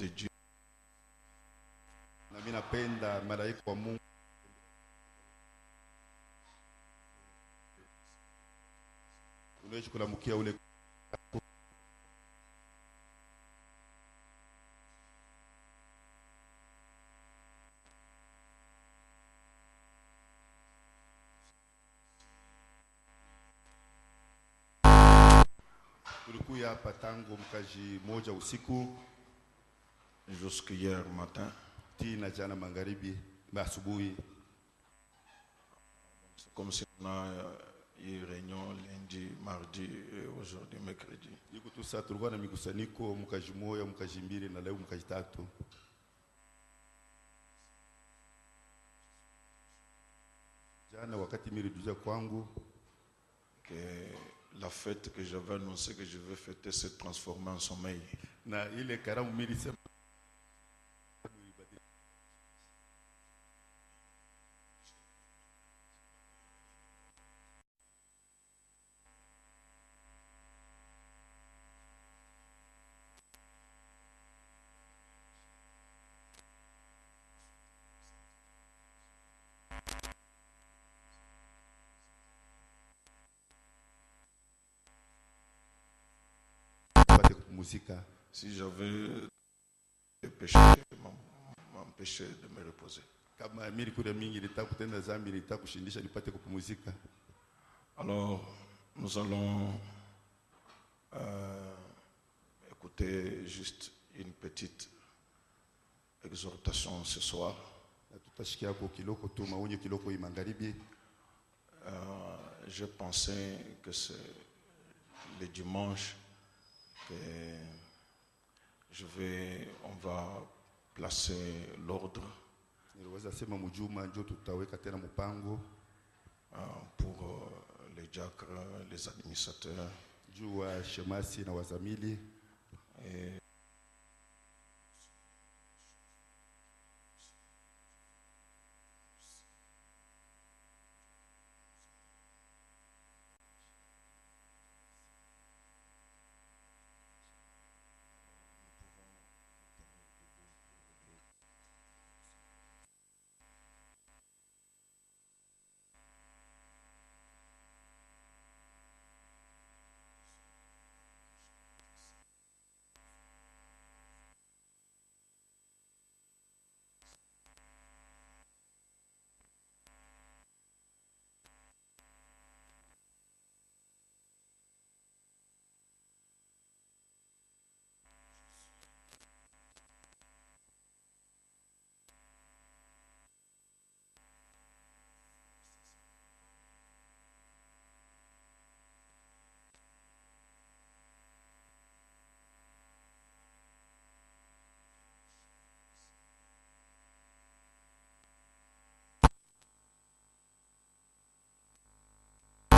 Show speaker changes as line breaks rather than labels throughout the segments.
de Dieu.
nami napenda malaika wa Mungu unaweza kulamukia ule tulikuya hapa tangu mkaji moja usiku
Jusqu'à hier matin.
tina jana magharibi asubuhi.
C'est comme si on a eu réunion lundi, mardi et aujourd'hui mercredi.
Iko tu sasa tulikuwa na mikusanyiko mkaji moja mkaji mbili na leo mkaji tatu. Jana wakati nilikuja kwangu
Que la fête que j'avais annoncé que je vais fêter s'est transformée en sommeil.
na ile karamu milisema pate kupumzika.
Si j'avais des péchés, m'empêcher de me reposer.
Kama mimi kuna mingi nilitaka kutenda dhambi, nilitaka kushindisha nipate kupumzika.
Alors, nous allons écouter juste une petite exhortation ce soir.
Na tutashikia kwa kiloko tu maonyo kiloko hii magharibi.
Je pensais que c'est le dimanche que on va placer l'ordre
Niliweza sema mjuma ndio tutaweka tena mpango
pour les diacres, les administrateurs
juu wa shemasi na wazamili
et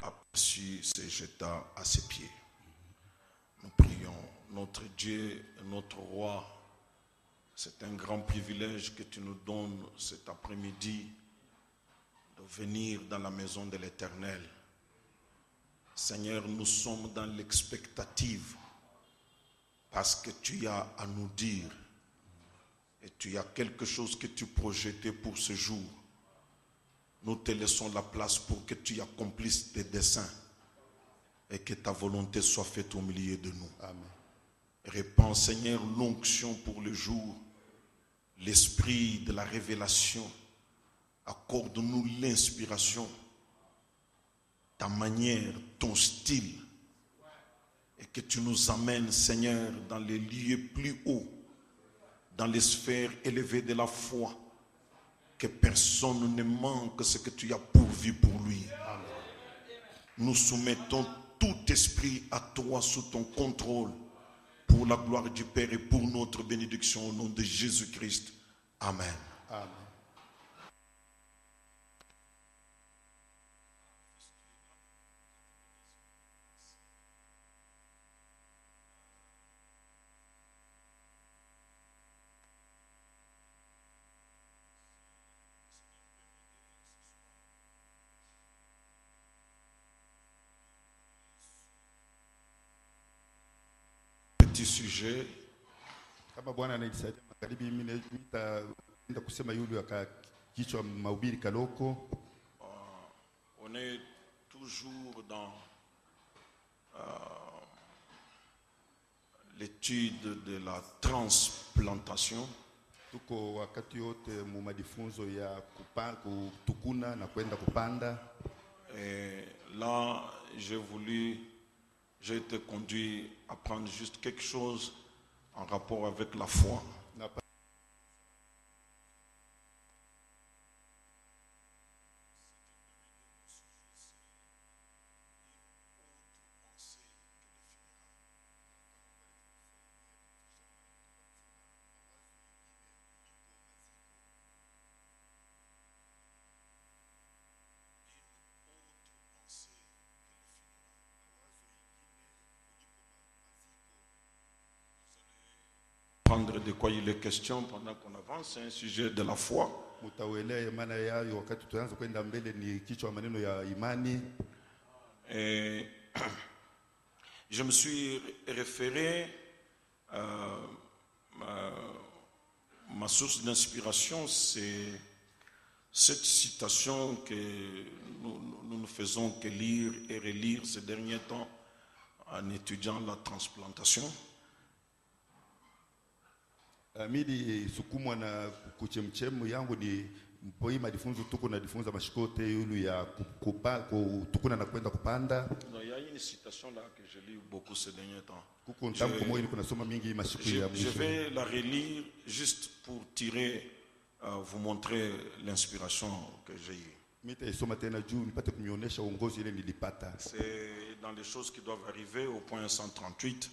Aperçu se jeta à ses pieds. Nous prions, notre Dieu, notre roi, c'est un grand privilège que tu nous donnes cet après-midi de venir dans la maison de l'Éternel. Seigneur, nous sommes dans l'expectative parce que tu as à nous dire et tu as quelque chose que tu projetais pour ce jour. Nous te laissons la place pour que tu accomplisses tes desseins et que ta volonté soit faite au milieu de nous.
Amen.
Répands, Seigneur, l'onction pour le jour, l'esprit de la révélation. Accorde-nous l'inspiration, ta manière, ton style, et que tu nous amènes, Seigneur, dans les lieux plus hauts, dans les sphères élevées de la foi, que personne ne manque ce que tu as pourvu pour lui.
Amen.
Nous soumettons tout esprit à toi sous ton contrôle pour la gloire du Père et pour notre bénédiction au nom de Jésus-Christ. Amen.
Amen.
Petit sujet
Kama Bwana ananisaidia magharibi, mimi nitaenda kusema yule aka kichwa mahubiri Kaloko.
On est toujours dans l'étude de la transplantation.
Tuko wakati yote mu majifunzo ya kutukuna na kwenda kupanda.
Et là, j'ai été conduit à prendre juste quelque chose en rapport avec la foi. De quoi il est question pendant qu'on avance, c'est un sujet de la foi. Et je me suis référé ma source d'inspiration, c'est cette citation que nous ne faisons que lire et relire ces derniers temps en étudiant la transplantation.
Midi sukumwa na kuchemchemu yangu ni mpoi majifunzo tuko na jifunza mashikote yulu ya kutukuna na kwenda kupanda.
Il y a une citation là que je lis beaucoup ces derniers temps. Je vais la relire juste pour tirer, vous montrer l'inspiration que j'ai eue. C'est dans les choses qui doivent arriver au point 138.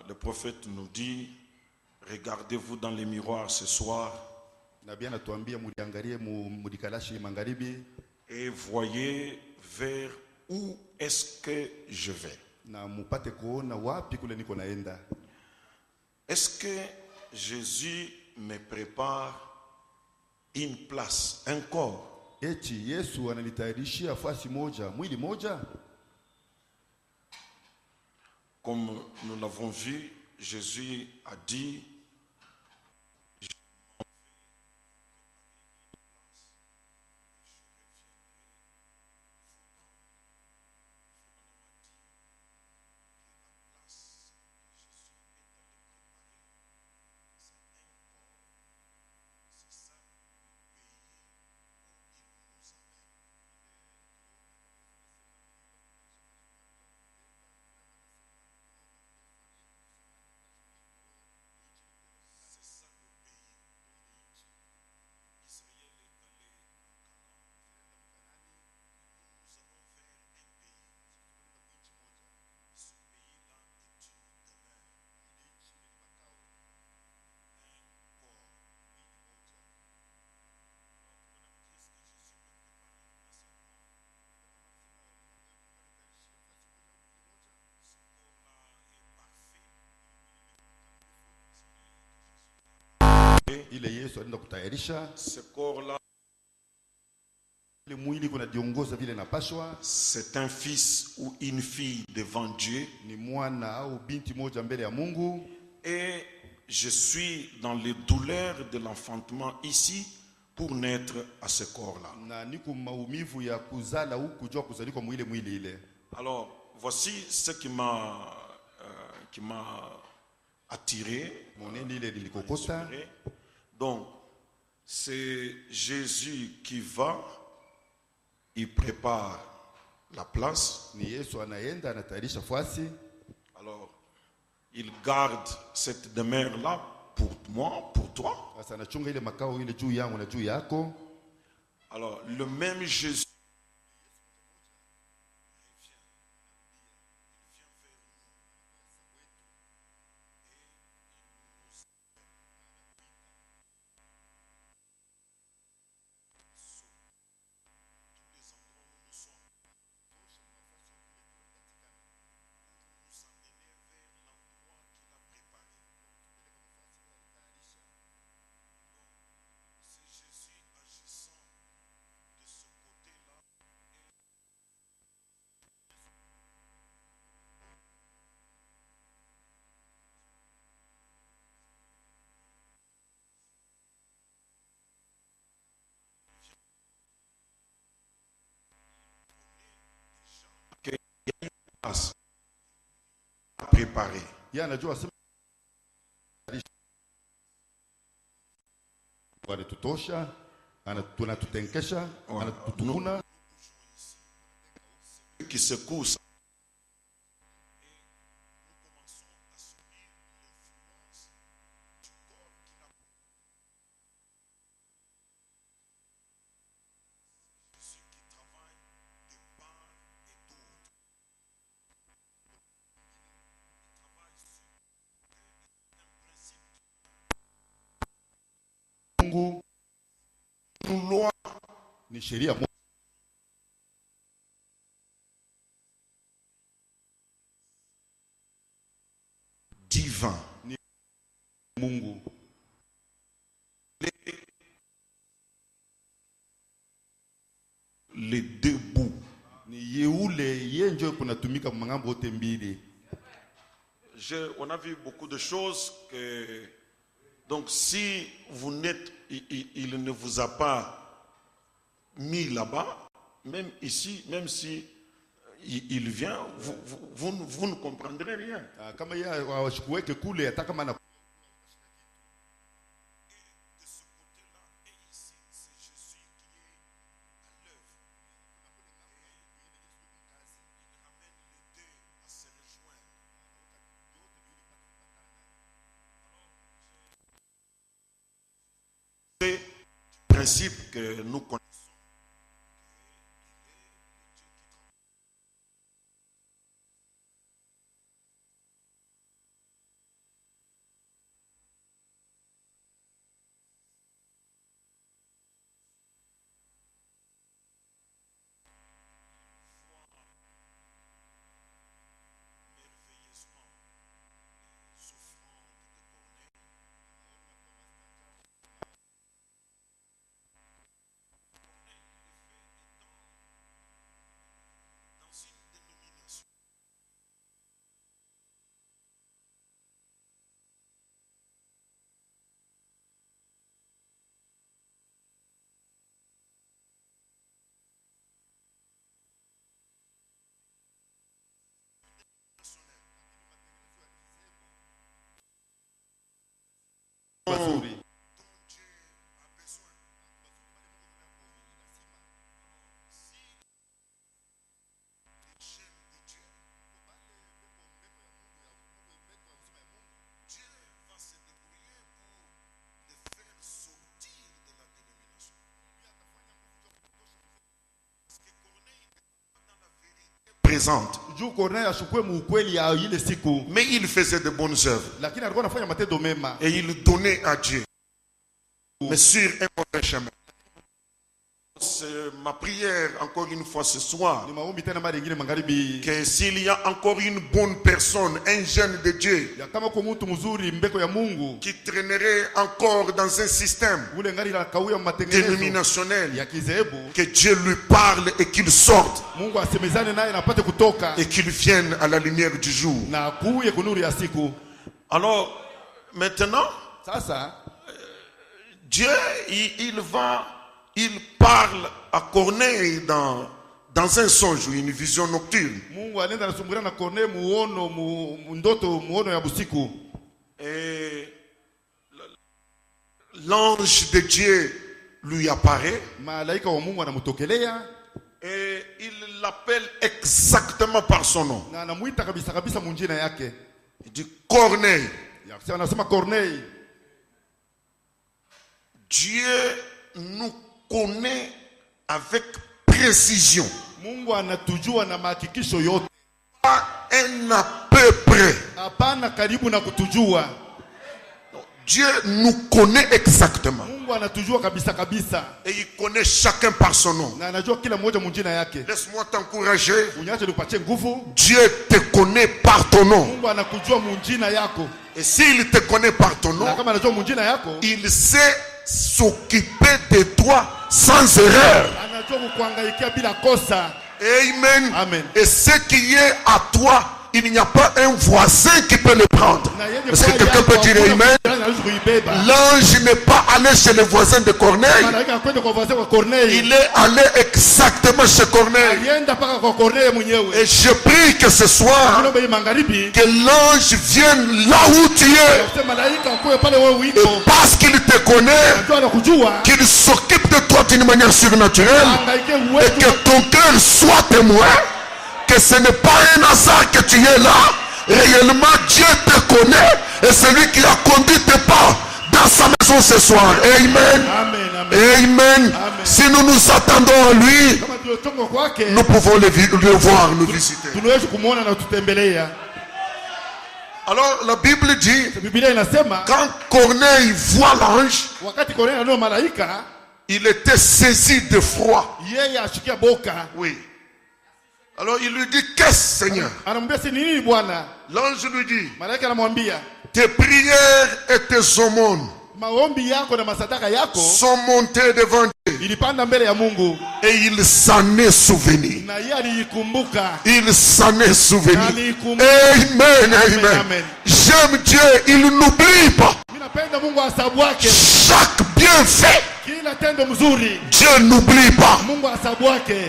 Le prophète nous dit: regardez-vous dans les miroirs ce soir et voyez vers où est-ce que je vais. Est-ce que Jésus me prépare une place, un corps? Comme nous l'avons vu, Jésus a dit: ce corps-là, c'est un fils ou une fille devant Dieu. Et je suis dans les douleurs de l'enfantement ici pour naître à ce corps-là. Alors, voici ce qui m'a attiré, inspiré. Donc, c'est Jésus qui va, il prépare la place. Alors, il garde cette demeure-là pour moi, pour toi. Alors, le même Jésus agissant de ce côté-là. préparé.
Yeye anajua sema anatutosha, tunatutenkesha, anatutukuna.
Qui secouent.
Mungu
Loi
ni sheria
divin.
ni Mungu
Les deux bouts.
ni yeule yenjo kunatumika mangambo yote mbili.
On a vu beaucoup de choses que, donc si vous n'êtes, il ne vous a pas mis là-bas, même ici, même si il vient, vous ne comprendrez rien.
Kama yeye hawashikuweke kule hata kama na
Principe que nous connaissons.
mazuri.
Présente. Mais il faisait de bonnes œuvres. Et il donnait à Dieu. Mais sur un mauvais chemin. C'est ma prière encore une fois ce soir, que s'il y a encore une bonne personne, un jeune de Dieu, qui traînerait encore dans un système dénominationnel, que Dieu lui parle et qu'il sorte et qu'il vienne à la lumière du jour. Alors maintenant, Dieu il parle à Corneille dans un songe ou une vision nocturne. Et l'ange de Dieu lui apparaît et il l'appelle exactement par son nom. Il dit Corneille. Dieu nous connaît avec précision. Pas un à peu près. Dieu nous connaît exactement. Et il connaît chacun par son nom. Laisse-moi t'encourager. Dieu te connaît par ton nom. Et s'il te connaît par ton nom, il sait s'occuper de toi sans erreur.
Amen.
Et ce qui est à toi il n'y a pas un voisin qui peut le prendre. Est-ce que quelqu'un peut dire amen? L'ange n'est pas allé chez le voisin de Corneille. Il est allé exactement chez Corneille. Et je prie que ce soir, que l'ange vienne là où tu es. Et parce qu'il te connaît, qu'il s'occupe de toi d'une manière surnaturelle. Et que ton cœur soit témoin que ce n'est pas un hasard que tu es là. Réellement, Dieu te connaît et c'est lui qui a conduit tes pas dans sa maison ce soir. Amen. Amen. Si nous nous attendons à lui, nous pouvons le voir, nous visiter. Alors la Bible dit, quand Corneille voit l'ange, il était saisi de froid. Oui. Alors il lui dit, qu'est-ce Seigneur? L'ange lui dit, tes prières et tes aumônes sont montées devant Dieu. Et il s'en est souvenu. Il s'en est souvenu. Amen, amen. J'aime Dieu, il n'oublie pas. Chaque bienfait, Dieu n'oublie pas.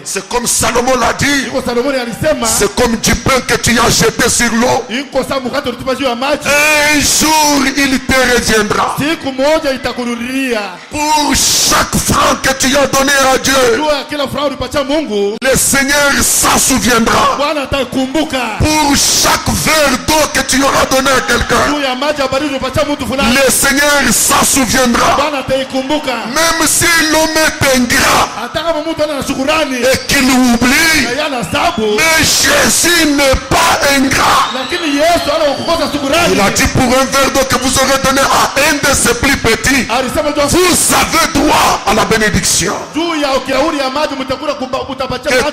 C'est comme Salomon l'a dit. C'est comme du pain que tu as jeté sur l'eau. Un jour il te reviendra. Pour chaque franc que tu as donné à Dieu, le Seigneur s'en souviendra. Pour chaque verre d'eau que tu auras donné à quelqu'un, le Seigneur s'en souviendra. Même si l'homme est ingrat et qu'il oublie, mais Jésus n'est pas ingrat. Il a dit, pour un verre d'eau que vous aurez donné à un de ses plus petits, vous avez droit à la bénédiction. Et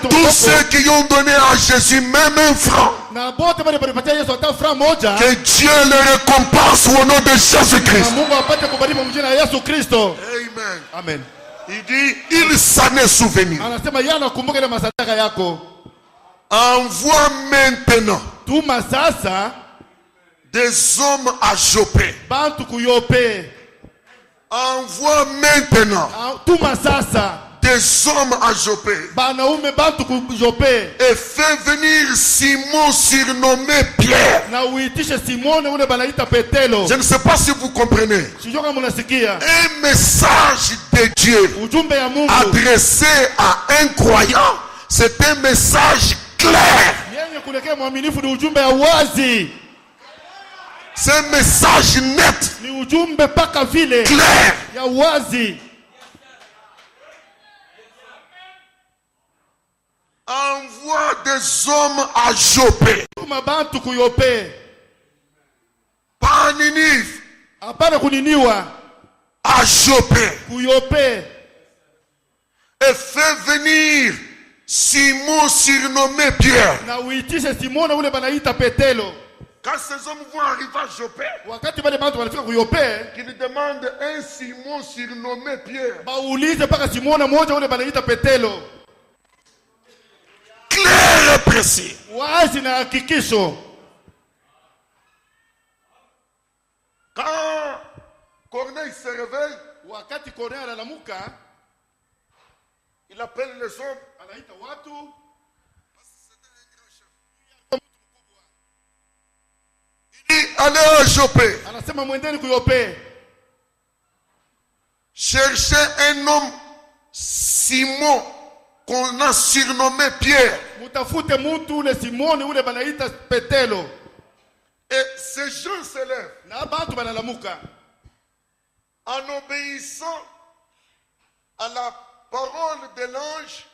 tous ceux qui ont donné à Jésus même un franc, que Dieu les récompense au nom de Jésus-Christ. Amen.
Amen.
Il dit, il s'en est souvenu. Envoie maintenant des hommes à Jopé. Envoie maintenant des hommes à Jopé. Et fais venir Simon surnommé Pierre. Je ne sais pas si vous comprenez. Un message de Dieu adressé à un croyant, c'est un message clair. C'est un message net, clair. Envoie des hommes à Jopé. Pas à Ninive. À Jopé. Et fais venir Simon surnommé Pierre. Quand ces hommes vont arriver à Jopé, qu'ils demandent un Simon surnommé Pierre. Clair et précis. Quand Corneille se réveille, il appelle les hommes. Il dit, allez à Jopé. Cherchez un homme Simon qu'on a surnommé Pierre. Et ces gens se lèvent en obéissant à la parole de l'ange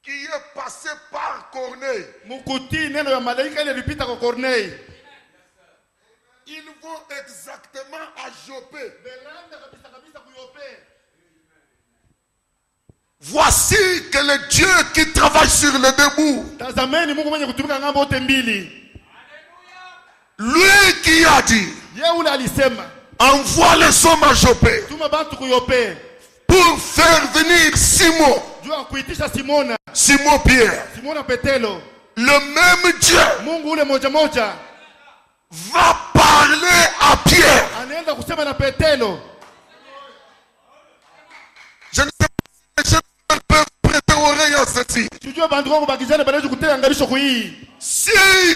qui est passé par Corneille. Ils vont exactement à Jopé. Voici que le Dieu qui travaille sur le debout, lui qui a dit, envoie les hommes à Jopé pour faire venir Simon Pierre. le même Dieu
Mungu ule moja moja
va parler à Pierre.
anaenda kusema na Petelo.
Je ne sais pas si les gens peuvent prêter oreille à ceci.
Tujue bantu wangu bakijana banaweza kutea angalisho hii.
Si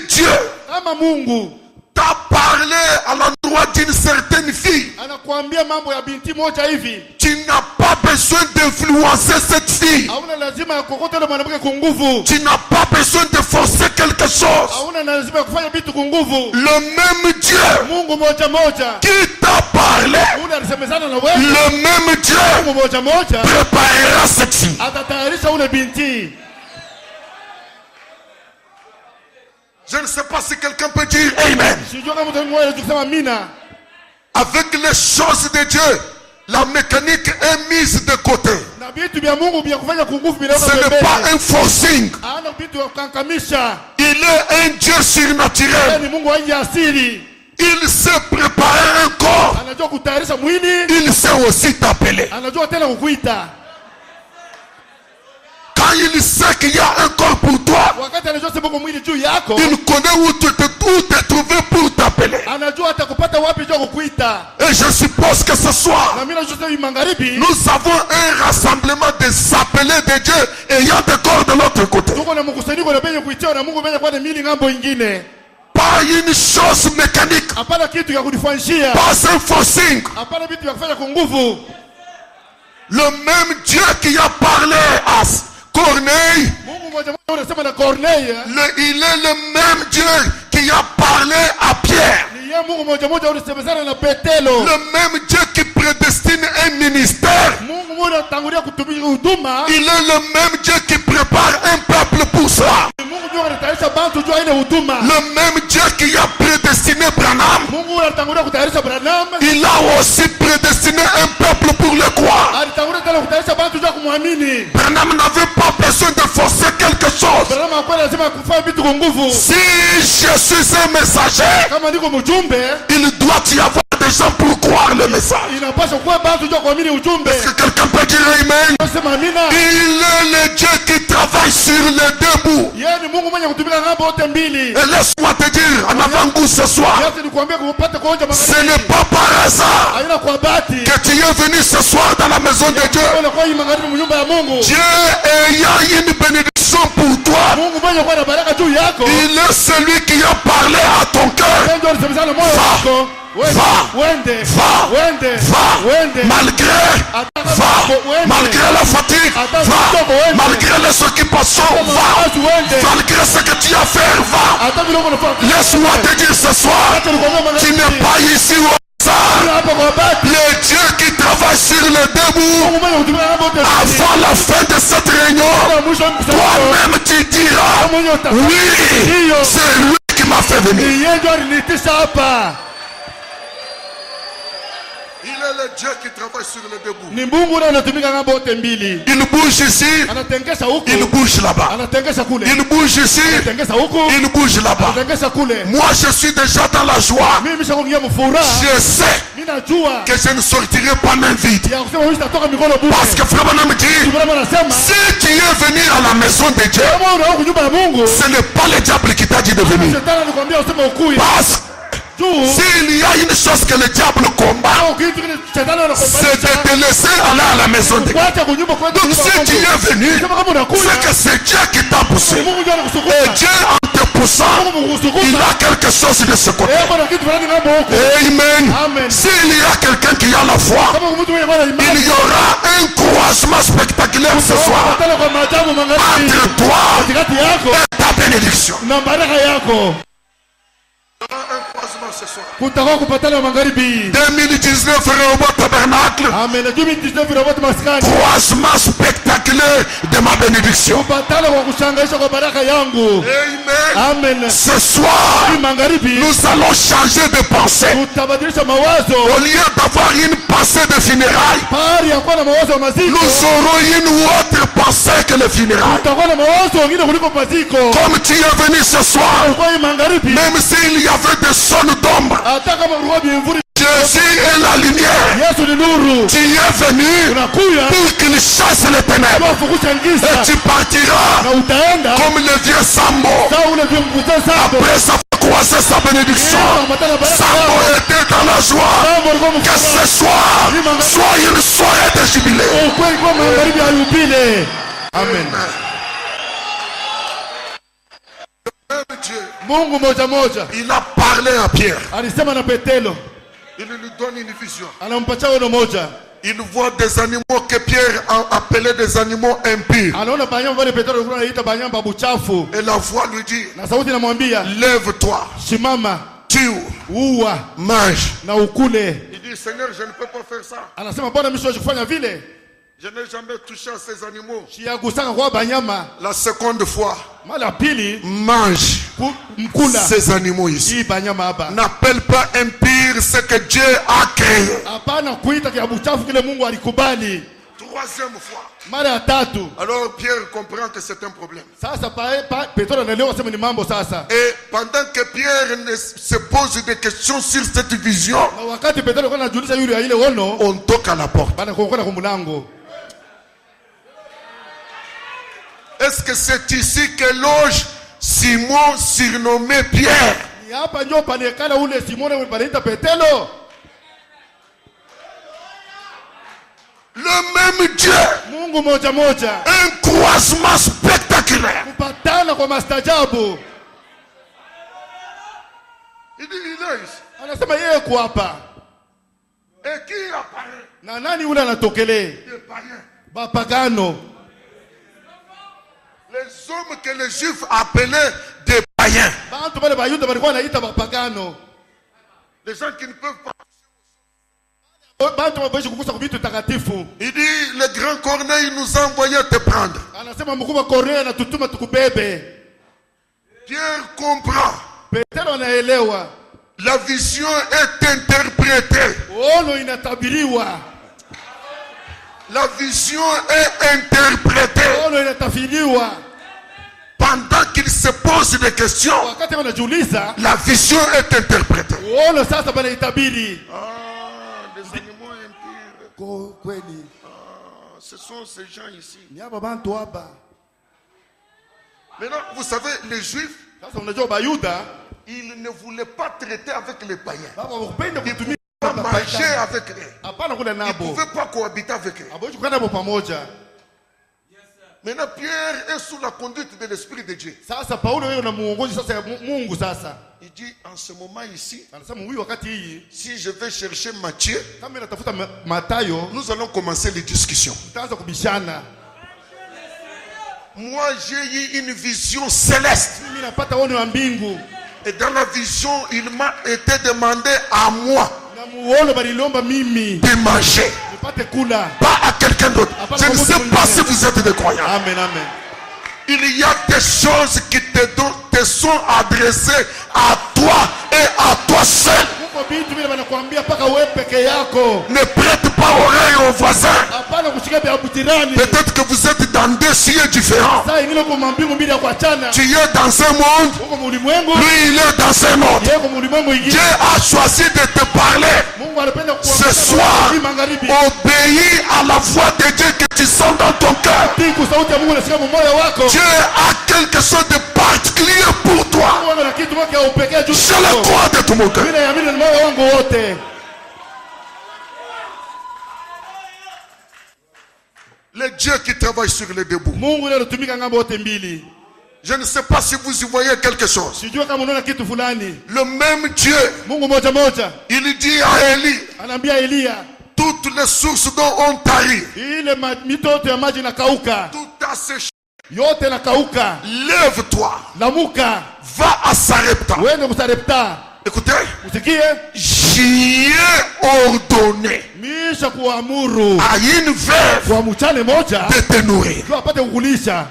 Dieu
Kama Mungu
t'a parlé à l'endroit d'une certaine fille,
anakuambia mambo ya binti moja hivi,
tu n'as pas besoin d'influencer cette fille.
hauna lazima ya kokota ile mwanamke kwa nguvu.
Tu n'as pas besoin de forcer quelque chose.
Hauna lazima ya kufanya vitu kwa nguvu.
Le même Dieu
Mungu moja moja
qui t'a parlé,
ule alisemezana na wewe,
le même Dieu
Mungu moja moja
préparera cette fille.
atatayarisha ule binti.
Je ne sais pas si quelqu'un peut dire Amen.
Sijua kama mtu mmoja kusema amina.
Avec les choses de Dieu, la mécanique est mise de côté.
Na vitu vya Mungu vya kufanya kwa nguvu bila
Ce n'est pas un forcing.
ana vitu vya kukankamisha.
Il est un Dieu surnaturel.
Ni Mungu wa asili.
Il sait préparer un corps.
Anajua kutayarisha mwili,
Il sait aussi t'appeler.
anajua tena kukuita.
Quand il sait qu'il y a un corps pour toi,
Wakati anajua sema mwili juu yako,
il connaît où t'es trouvé pour t'appeler.
anajua atakupata wapi juu kukuita.
Et je suppose que ce soir,
Na mimi najua hivi magharibi,
nous avons un rassemblement des appelés de Dieu ayant des corps de l'autre côté.
tuko na mkusanyiko na penye kuitia na Mungu penye kwa mili ngambo nyingine.
Pas une chose mécanique,
Hapana kitu ya kunifanyishia.
pas un forcing.
Hapana vitu vya kufanya kwa nguvu.
Le même Dieu qui a parlé à Corneille,
Mungu moja moja unasema na Corneille,
il est le même Dieu qui a parlé à Pierre.
ni yeye Mungu moja moja unasemezana na Petelo.
Le même Dieu qui prédestine un ministère.
Mungu mmoja anatangulia kutumia huduma.
Il est le même Dieu qui prépare un peuple pour cela.
Mungu ndio anatayarisha bantu juu ile huduma.
Le même Dieu qui a prédestiné Branham,
Mungu anatangulia kutayarisha Branham.
il a aussi prédestiné un peuple pour le croire.
Alitangulia tena kutayarisha bantu juu kumwamini.
Branham n'avait pas besoin de forcer quelque chose.
Branham hakuwa lazima kufanya vitu kwa nguvu.
Si je suis un messager,
Kama niko mjumbe,
il doit y avoir des gens pour croire le message.
inapaswa kuwa bantu juu kuamini ujumbe.
Est-ce que quelqu'un peut dire Amen?
Sema amina.
Il est le Dieu qui travaille sur les deux bouts.
Yeye ni Mungu mwenye kutumika ngambo yote mbili.
Et laisse-moi te dire en avant-goût ce soir,
Yesu nikwambia kupata kuonja
ce
magharibi.
n'est pas par hasard
Haina kwa bahati.
que tu es venu ce soir dans la maison de Dieu.
Wala kwa hii magharibi mnyumba ya Mungu.
Dieu ayant une bénédiction pour toi,
Mungu mwenye kwa na baraka juu yako.
il est celui qui a parlé à ton cœur.
Ndio alisemezana moyo wako. Wende. Wende. Wende.
Malgré, va, malgré la fatigue, va, malgré les occupations, va, malgré ce que tu as fait, va.
Hata vile uko nafanya.
Laisse-moi te dire ce soir, tu n'es pas ici au hasard.
Hapa kwa bahati.
Le Dieu qui travaille sur le debout,
Mungu mwenye kutumika ngambo yote.
avant la fin de cette réunion,
Mwisho wa mkutano.
toi-même tu diras,
Mwenye uta.
oui, c'est lui qui m'a fait venir.
Yeye ndio alinitisha hapa.
Il est le Dieu qui travaille sur le debout.
Ni Mungu ndiye anatumika ngambo yote mbili.
Il bouge ici,
Anatengesha huku.
il bouge là-bas.
Anatengesha kule.
Il bouge ici,
Anatengesha huku.
il bouge là-bas.
Anatengesha kule.
Moi, je suis déjà dans la joie.
Mimi nishakuingia mfuraha.
Je sais
Mimi najua
que je ne sortirai pas main vide.
ya kusema mimi nitatoka mikono bure.
Parce que frère Branham dit,
Mungu anasema
si tu es venu à la maison de Dieu,
kama unaona kunyumba ya Mungu,
ce n'est pas le diable qui t'a dit de venir.
shetani anakuambia useme ukui.
Parce
Juu
s'il y a une chose que le diable combat,
au kitu kile shetani
c'est de
anakuambia
te laisser aller à la maison de Dieu.
kuacha kunyumba kwenda
Donc si tu es venu,
kama kama unakuja
c'est que c'est Dieu qui t'a poussé.
Mungu ndio
Et
anakusukuma.
Dieu en te poussant,
Mungu
il
anakusukuma.
a quelque chose de ce côté.
Kuna kitu fulani ngambo huko.
Amen.
Amen.
S'il y a quelqu'un qui a la foi,
Kama mtu mwenye bwana
il
imani.
y aura un croisement spectaculaire ce soir
Patana kwa maajabu magharibi.
entre toi
Katikati yako
et ta bénédiction.
na baraka yako.
Il y aura un croisement ce soir.
Kutakuwa kupatana magharibi.
2019 Rehoboth Tabernacle,
Amen. 2019 roboti maskani.
croisement spectaculaire de ma bénédiction.
Kupatana kwa kushangaisha kwa baraka yangu.
Amen.
Amen.
Ce soir,
Hii magharibi
nous allons changer de pensée.
tutabadilisha mawazo.
Au lieu d'avoir une pensée de funérailles,
Pahali ya kuwa na mawazo ya maziko,
nous aurons une autre pensée que les funérailles.
tutakuwa na mawazo wengine kuliko maziko.
Comme tu es venu ce soir,
Kwa hii magharibi,
même s'il y avait des zones d'ombre,
hata kama ulikuwa bimvuri,
Dieu Jésus est la lumière.
Yesu ni nuru.
Tu es venu
Unakuja
pour qu'il chasse les ténèbres.
kufukuza
Et
giza.
tu partiras
Na utaenda
comme le vieux Sambo.
sawa ule mzee Sambo.
Après ça croiser sa bénédiction. Sambo était dans la joie. Que ce soir soit une soirée de jubilé.
Ukweli kwa magharibi ya yubile. Amen.
Dieu,
Mungu moja moja
il a parlé à Pierre.
alisema na Petelo,
Il lui donne une vision.
anampatia ono moja.
Il voit des animaux que Pierre a appelés des animaux impurs.
Anaona banyama wale Petelo alikuwa anaita banyama buchafu.
Et la voix lui dit,
Na sauti inamwambia,
lève-toi,
simama,
tue,
uwa
mange.
na ukule.
Il dit, Seigneur, je ne peux pas faire ça.
Anasema Bwana, mimi siwezi kufanya vile.
Je n'ai jamais touché à ces animaux.
Siyagusaka kwa banyama.
La seconde fois,
Mara ya pili
mange
mkula
ces animaux ici.
hii banyama hapa.
N'appelle pas impur ce que Dieu a créé.
Hapana kuita kia buchafu kile Mungu alikubali.
Troisième fois.
Mara ya tatu.
Alors Pierre comprend que c'est un problème.
Sasa Petro anaelewa sema ni mambo sasa.
Et pendant que Pierre se pose des questions sur cette vision,
Na wakati Petro alikuwa anajiuliza yule ya ile ono,
on toque à la porte.
bana kuokota kwa mlango.
Est-ce que c'est ici que loge Simon surnommé Pierre?
Ni hapa ndio panekana ule Simone ule panaita Petelo.
Le même Dieu.
Mungu moja moja.
Un croisement spectaculaire.
Kupatana kwa mastajabu.
Il dit, il est ici.
Anasema yeye kwa hapa.
Et qui apparaît?
Na nani ule anatokele?
Des païens.
Bapagano.
Les hommes que les Juifs appelaient des païens.
Bantu bale bayuda balikuwa wanaita bapagano.
Les gens qui ne peuvent pas.
Bantu wabaishi kukusa kwa vitu takatifu.
Il dit, le grand Corneille nous a envoyé te prendre.
Anasema mkubwa Korea na tutuma tukubebe.
Pierre comprend.
Petero anaelewa.
La vision est interprétée.
Ono inatabiriwa.
La vision est interprétée.
Ono inatafsiriwa.
Pendant qu'il se pose des questions,
Wakati wanajiuliza,
la vision est interprétée.
ono sasa bana itabiri.
Ah, des animaux impurs.
Kweli.
Ah, ce sont ces gens ici.
Ni hapa bantu hapa.
Maintenant, vous savez, les Juifs,
Sasa unajua Bayuda,
ils ne voulaient pas traiter avec les païens.
baba wakupenda kutumia
Pas manger avec eux.
hapana kula
Ils ne
nabo.
pouvaient pas cohabiter avec eux.
Aboje kwenda nabo pamoja.
Maintenant, Pierre est sous la conduite de l'Esprit de Dieu.
Sasa Paulo wewe unamuongoza sasa ya Mungu sasa.
Il dit, en ce moment ici,
Anasema huyu wakati hii
si je vais chercher Matthieu,
kama natafuta Matayo,
nous allons commencer les discussions.
tutaanza kubishana.
Moi, j'ai eu une vision céleste.
Mimi napata ono wa mbingu.
Et dans la vision, il m'a été demandé à moi
Na muono balilomba mimi
de manger,
nipate kula.
pas à quelqu'un d'autre. Je ne sais pas si vous êtes des croyants.
Amen, amen.
Il y a des choses qui te sont adressées à toi et à toi seul.
Kuko vitu vile wanakuambia paka wewe peke yako.
Ne prête pas oreille aux voisins.
Hapana kushika vya butirani.
Peut-être que vous êtes dans deux cieux différents.
Sasa ingine kwa mbingu mbili ya kuachana.
Tu es dans un monde,
Huko mulimwengu,
lui il est dans un autre.
yeye kwa mulimwengu ingine.
Dieu a choisi de te parler.
Mungu anapenda
Ce soir,
magharibi.
obéis à la voix de Dieu que tu sens dans ton cœur.
Tiku sauti ya Mungu nasikia moyo wako.
Dieu a quelque chose de particulier pour toi.
Mungu ana kitu moja cha upekee juu.
Je le crois de tout mon cœur.
Mimi naamini na moyo wangu wote.
Le Dieu qui travaille sur les debout.
Mungu ndiye anatumika ngambo wote mbili.
Je ne sais pas si vous y voyez quelque chose.
Sijua kama unaona kitu fulani.
Le même Dieu,
Mungu moja moja
il dit à Élie,
anaambia Elia,
toutes les sources dont on tarit,
ile mito yote ya maji nakauka.
tout a séché.
Yote nakauka.
Lève-toi,
Lamuka.
va à Sarepta.
Wende kusarepta.
Écoutez,
Usikie?
j'y ai ordonné
Misha kuamuru
à une veuve
kwa mchane moja
de te nourrir.
kwa apate kukulisha.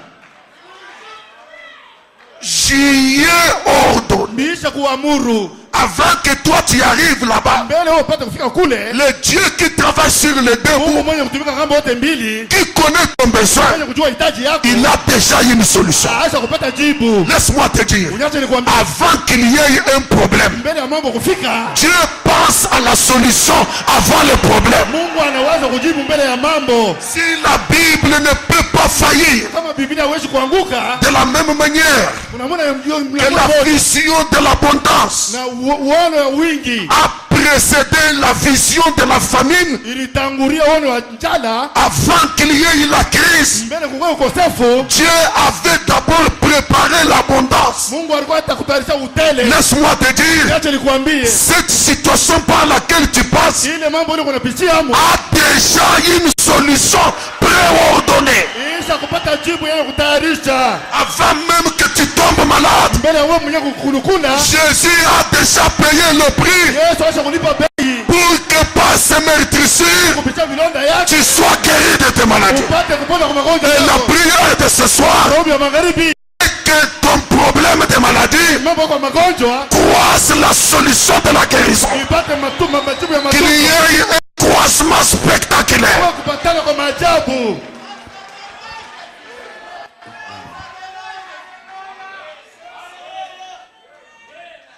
J'y ai ordonné.
Misha kuamuru
Avant que toi tu arrives là-bas,
mbele wewe upate kufika kule.
le Dieu qui travaille sur les deux
Mungu
bouts,
mwenye kutumika ngambo wote mbili,
qui connaît ton besoin,
mwenye kujua hitaji yako,
il a déjà une solution.
acha kupata jibu.
Laisse-moi te dire,
Uniache nikwambie,
avant qu'il y ait un problème,
mbele ya mambo kufika,
Dieu pense à la solution avant le problème.
Mungu anaweza kujibu mbele ya mambo.
Si la Bible ne peut pas faillir,
Kama Biblia haiwezi kuanguka,
de la même manière que la vision de l'abondance
na uono wa wingi
a précédé la vision de la famine,
ilitangulia uono wa njala
avant qu'il y ait eu la crise,
mbele kuwe ukosefu.
Dieu avait d'abord préparé l'abondance.
Mungu alikuwa atakutayarisha utele.
Laisse-moi te dire,
Acha nikwambie,
cette situation par laquelle tu passes
ile mambo ile kunapitia hapo
a déjà une solution préordonnée.
isha kupata jibu yeye kutayarisha
Avant même que tu tombes malade,
mbele wewe mwenyewe kukunukuna.
Jésus a déjà payé le prix
Yesu acha kulipa bei
pour que par ces meurtrissures,
kupitia vilonda yake
tu sois guéri de tes maladies.
upate kupona kwa magonjwa
Et la
yako.
prière de ce soir,
Maombi ya magharibi,
que ton problème de maladie
mambo kwa magonjwa
croise la solution de la guérison.
ipate matuma majibu ya
Qu'il y
matuma
ait un croisement spectaculaire.
kwa kupatana kwa maajabu.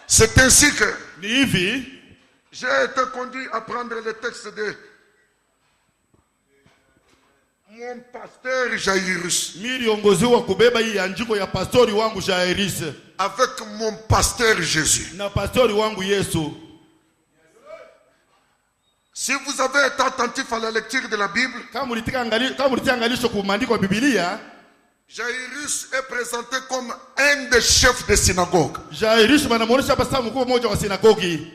C'est ainsi que
Ni hivi
j'ai été conduit à prendre le texte de mon pasteur Jairus
niliongoziwa kubeba hii andiko ya pastori wangu Jairus
avec mon pasteur Jésus.
na pastori wangu Yesu.
Si vous avez été attentif à la lecture de la Bible,
Kama ulitia angalisho kwa maandiko ya Biblia,
Jairus est présenté comme un des chefs de synagogue.
Jairus wanamuonesha hapa sasa mkuu mmoja wa sinagogi.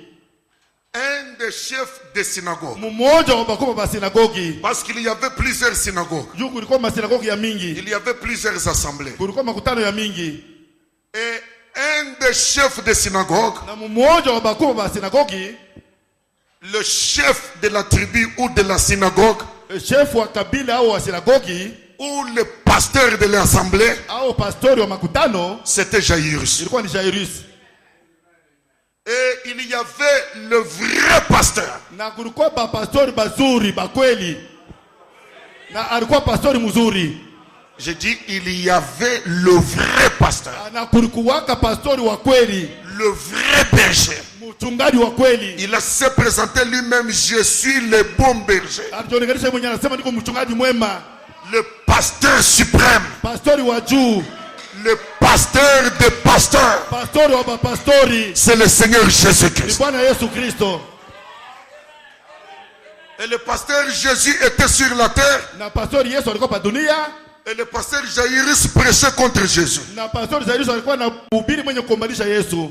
Un des chefs de synagogue.
Mmoja wa bakubwa wa sinagogi.
Parce qu'il y avait plusieurs synagogues.
Juu kulikuwa masinagogi ya mingi.
Il y avait plusieurs assemblées.
Kulikuwa makutano ya mingi.
Et un des chefs de synagogue,
Na mmoja wa bakubwa wa sinagogi,
le chef de la tribu ou de la synagogue,
chef wa kabila au wa sinagogi
ou le pasteur de l'assemblée,
au pastori wa makutano,
c'était Jairus.
ilikuwa ni Jairus.
Et il y avait le vrai pasteur.
Na kulikuwa ba pastori bazuri bakweli. Na alikuwa pastori mzuri.
Je dis il y avait le vrai pasteur.
Na kulikuwa pastori wa kweli,
Le vrai berger.
mchungaji wa kweli.
Il s'est présenté lui-même, je suis le bon berger.
Alionekana mwenyewe anasema niko mchungaji mwema.
Le pasteur suprême.
Pastori wa juu.
Le pasteur des pasteurs.
Pastori wa pastori.
C'est le Seigneur
Ni
Jésus-Christ.
Bwana Yesu Kristo.
Et le pasteur Jésus était sur la terre.
Na pastori Yesu alikuwa pa dunia.
Et le pasteur Jairus prêchait contre Jésus.
Na pastori Jairus alikuwa na hubiri mwenye kumbadilisha Yesu.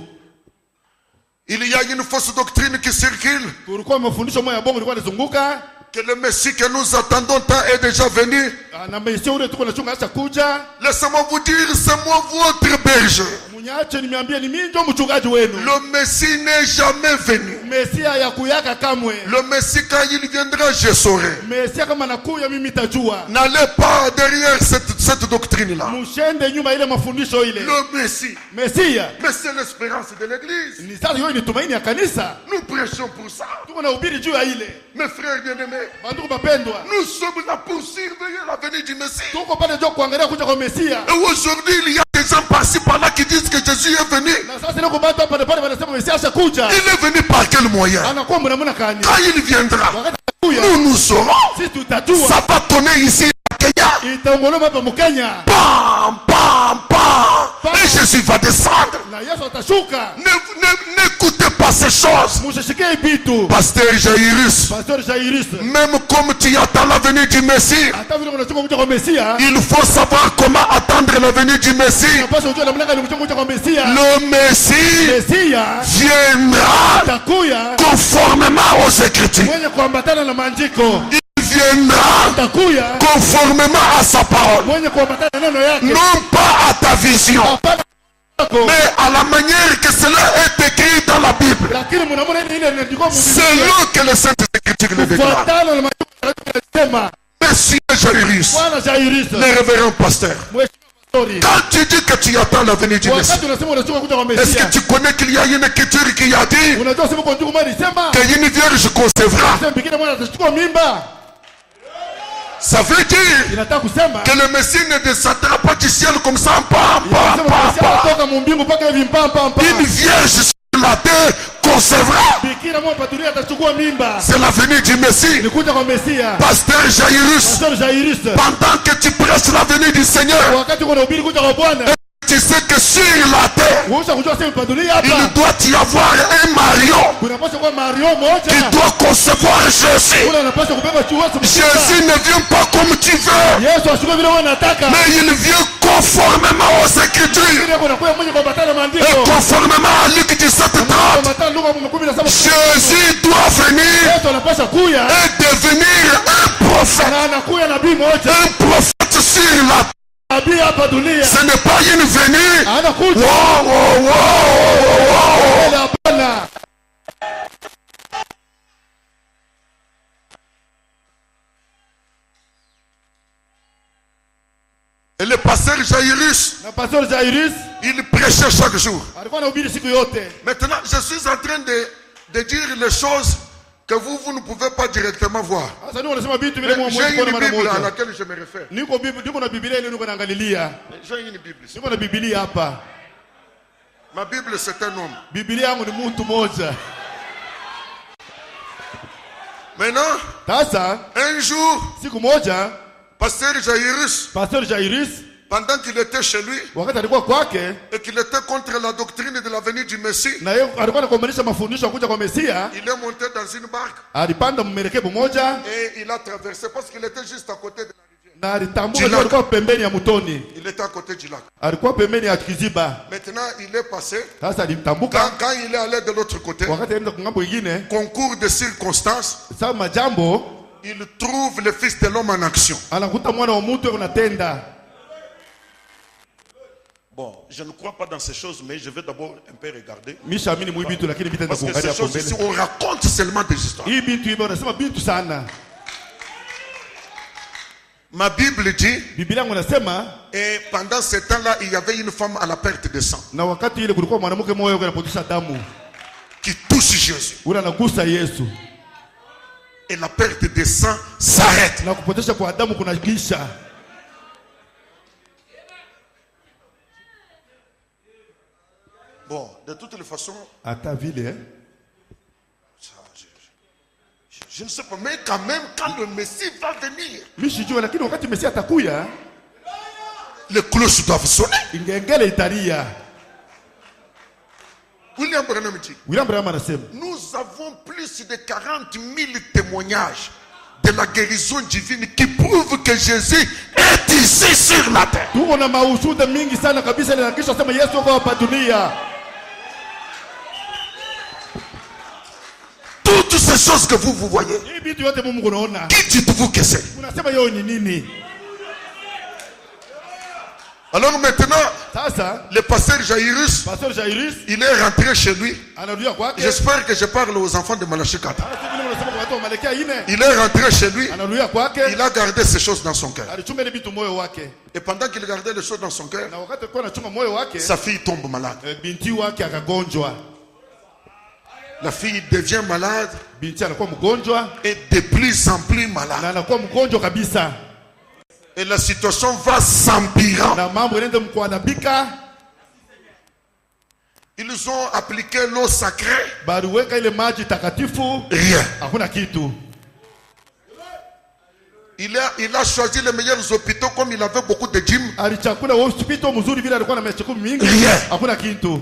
Il y a une fausse doctrine qui circule.
Kulikuwa mafundisho moja ya bongo ilikuwa inazunguka.
Que le Messie que nous attendons tant est déjà venu.
Na Messia ule tuko nachunga acha kuja.
Laissez-moi vous dire, c'est moi votre berger.
Munyache nimeambia ni mimi ndio mchungaji wenu.
Le Messie n'est jamais venu.
Messia ya kuyaka kamwe.
Le Messie quand il viendra, je saurai.
Messia kama nakuya mimi tajua.
N'allez pas derrière cette doctrine-là.
Mshende nyuma ile mafundisho ile.
Le Messie.
Messia.
Mais c'est l'espérance de l'église.
Ni sasa hiyo ni tumaini ya kanisa.
Nous prêchons pour ça.
Tuko na hubiri juu ya ile.
Mes frères bien-aimés,
Bandugu bapendwa.
nous sommes là pour surveiller la venue du Messie.
Tuko pale ndio kuangalia kuja kwa Messia.
Et aujourd'hui, il y a des gens par-ci par-là qui disent que Jésus est venu.
Na sasa ndio kubata hapa na pale wanasema Messia ashakuja.
Il est venu par quel moyen?
Anakuwa mnamuna kani.
Quand il viendra,
Wakati anakuja,
nous saurons.
sisi tutajua.
Ça va tonner ici à Kenya.
Itaongoloma hapa Mkenya.
Bam, bam, bam. Et Jésus va descendre.
Na Yesu atashuka.
N'écoutez pas ces choses.
Msishike vitu.
Pasteur Jairus,
Pastor Jairus.
même comme tu attends la venue du Messie,
Hata vile unachunga kuja kwa Messia.
il faut savoir comment attendre la venue du Messie.
Unapaswa kujua namna gani kuja kwa Messia.
Le Messie
Messia
viendra
atakuya
conformément aux Écritures.
mwenye kuambatana na maandiko.
Il viendra
Atakuya
conformément à sa parole.
mwenye kuambatana na neno yake.
Non pas à ta vision,
Hapana yako.
mais à la manière que cela est écrit dans la Bible.
Lakini mnaona ile inaandikwa
C'est là que les Saintes Écritures le déclarent.
kufuatana na maandiko yanasema.
Monsieur Jairus,
Bwana Jairus.
le révérend pasteur,
Mheshimiwa pastori.
quand tu dis que tu attends la venue du Messie,
Wakati unasema unachunga kuja kwa
est-ce
Messia.
que tu connais qu'il y a une écriture qui a dit
Unajua sema kwa ndugu mali sema.
qu'une vierge concevra?
Sema bikira mwana atachukua mimba.
Ça veut dire
Inataka kusema
que le Messie ne descendra pas du ciel comme ça, pam, pam,
inasema
pam,
Messia
pam.
anatoka mu mbingu mpaka hivi mpam pam pam.
Une vierge sur la terre concevra.
Bikira mwapadulia atachukua mimba.
C'est la venue du Messie.
Nikuja kwa Mesia.
Pasteur Jairus,
Pastor Jairus.
pendant que tu prêches la venue du Seigneur,
Wakati uko unahubiri kuja kwa Bwana.
tu sais que sur la terre,
Unaosha kujua sema padulia hapa.
il doit y avoir un Marion
Kunapaswa kuwa Mario moja.
qui doit concevoir Jésus.
Ule anapaswa kubeba chuoso.
Jésus ne vient pas comme tu veux,
Yesu ashuka vile wewe unataka.
mais il vient conformément aux Écritures
Ile kuna kwa mmoja kwa batana maandiko.
et conformément à Luc 17:30.
Kwa batana Luka 17.
Jésus doit venir
Yesu anapaswa kuya.
et devenir un prophète,
Na anakuya nabii moja.
un prophète sur la terre.
Nabii hapa dunia.
Ce n'est pas une venue.
Anakuja.
Wow, wow, wow, wow.
Ile hapana.
Et le pasteur Jairus,
Na Pastor Jairus
il prêchait chaque jour.
alikuwa anahubiri siku yote.
Maintenant, je suis en train de dire les choses que vous ne pouvez pas directement voir.
Sasa ndio unasema vitu vile
Mais
mwa
j'ai
mmoja
une
mara
Bible à
moja.
laquelle je me réfère.
Niko na Biblia ile niko naangalilia.
J'ai une Bible ici.
Niko na Biblia hapa.
Ma Bible, c'est un homme.
Biblia yangu ni mtu mmoja.
Maintenant,
Sasa
un jour,
siku moja
pasteur Jairus,
Pastor Jairus
pendant qu'il était chez lui
wakati alikuwa kwake
et qu'il était contre la doctrine de la venue du Messie,
na yeye alikuwa anakomalisha mafundisho ya kuja kwa Mesia,
il est monté dans une barque
alipanda mmerekebu moja
et il a traversé parce qu'il était juste à côté de la rivière.
na alitambuka
Jilaka.
alikuwa pembeni ya mtoni.
Il était à côté du lac.
Alikuwa pembeni ya kiziba.
Maintenant, il est passé.
Sasa alitambuka
Quand il est allé de l'autre côté,
wakati anaenda kungambo ingine,
concours de circonstances,
sasa majambo
il trouve le Fils de l'homme en action.
anakuta mwana wa mtu unatenda.
Bon, je ne crois pas dans ces choses, mais je vais d'abord un peu regarder.
Mishaamini mwi bitu lakini vita
Parce que
kuangalia
ces
hapo
choses ici,
mbele.
on raconte seulement des histoires.
Hii bitu hivi unasema bitu sana.
Ma Bible dit,
Biblia yangu nasema
et pendant ce temps-là, il y avait une femme à la perte de sang
na wakati ile kulikuwa mwanamke moyo anapotisha damu.
qui touche Jésus.
Ule anagusa Yesu.
Et la perte de sang s'arrête.
Na kupotesha kwa damu kuna kisha.
Bon, de toutes les façons,
Hata vile
ça, je ne sais pas, mais quand même, quand le Messie va venir,
mishijua, lakini wakati Mesia atakuya
les cloches doivent sonner.
ingengele italia.
William Branham dit,
William Branham anasema
nous avons plus de 40 000 témoignages de la guérison divine qui prouvent que Jésus est ici sur la terre.
tuko na maushuhuda mingi sana kabisa ile nakisha sema Yesu yuko hapa dunia.
Toutes ces choses que vous voyez,
Hii vitu yote Mungu unaona.
qui dites-vous que c'est?
Unasema yeye ni nini?
Alors maintenant,
Sasa
le pasteur Jairus,
Pastor Jairus
il est rentré chez lui.
anarudia kwake.
J'espère que je parle aux enfants de Malachi 4.
Sasa vile unasema kwa watu wa Malkia ine.
Il est rentré chez lui.
Anarudia kwake.
Il a gardé ces choses dans son cœur.
Alichunga ile vitu moyo wake.
Et pendant qu'il gardait les choses dans son cœur,
Na wakati alikuwa anachunga moyo wake,
sa fille tombe malade.
binti wake akagonjwa.
La fille devient malade
Binti anakuwa mgonjwa
et de plus en plus malade.
na anakuwa mgonjwa kabisa.
Et la situation va s'empirant.
Na mambo yanaenda mkuanabika.
Ils ont appliqué l'eau sacrée.
Baliweka ile maji takatifu.
Rien.
Hakuna kitu.
Il a choisi les meilleurs hôpitaux comme il avait beaucoup de gym.
Alichakula hospital mzuri vile alikuwa na mechukua mingi.
Rien.
Hakuna kitu.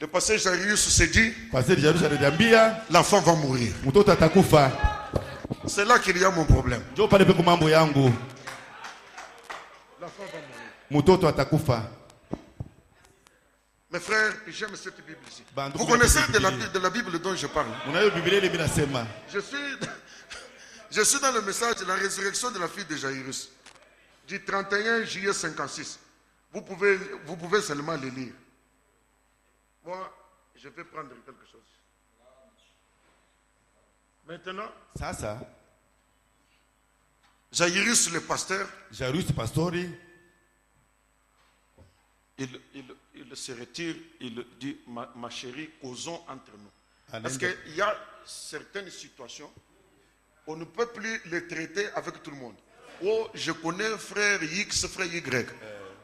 Le pasteur Jairus se dit,
Pastor Jairus aliambia
l'enfant va mourir.
mtoto atakufa.
C'est là qu'il y a mon problème.
Njoo pale peko mambo yangu.
L'enfant va mourir.
Mtoto atakufa.
Mes frères, j'aime cette Bible ici.
Bandu
Vous
kuna
connaissez
Biblia.
de la Bible dont je parle?
Unayo Biblia ile binasema.
Je suis dans le message de la résurrection de la fille de Jairus, du 31 juillet 56. Vous pouvez seulement le lire. Moi, je vais prendre quelque chose. Maintenant,
Sasa
Jairus le pasteur,
Jairus pastori
il se retire, il dit, ma chérie, causons entre nous.
Amen.
Parce qu'il y a certaines situations, on ne peut plus les traiter avec tout le monde. Oh, je connais frère X, frère Y.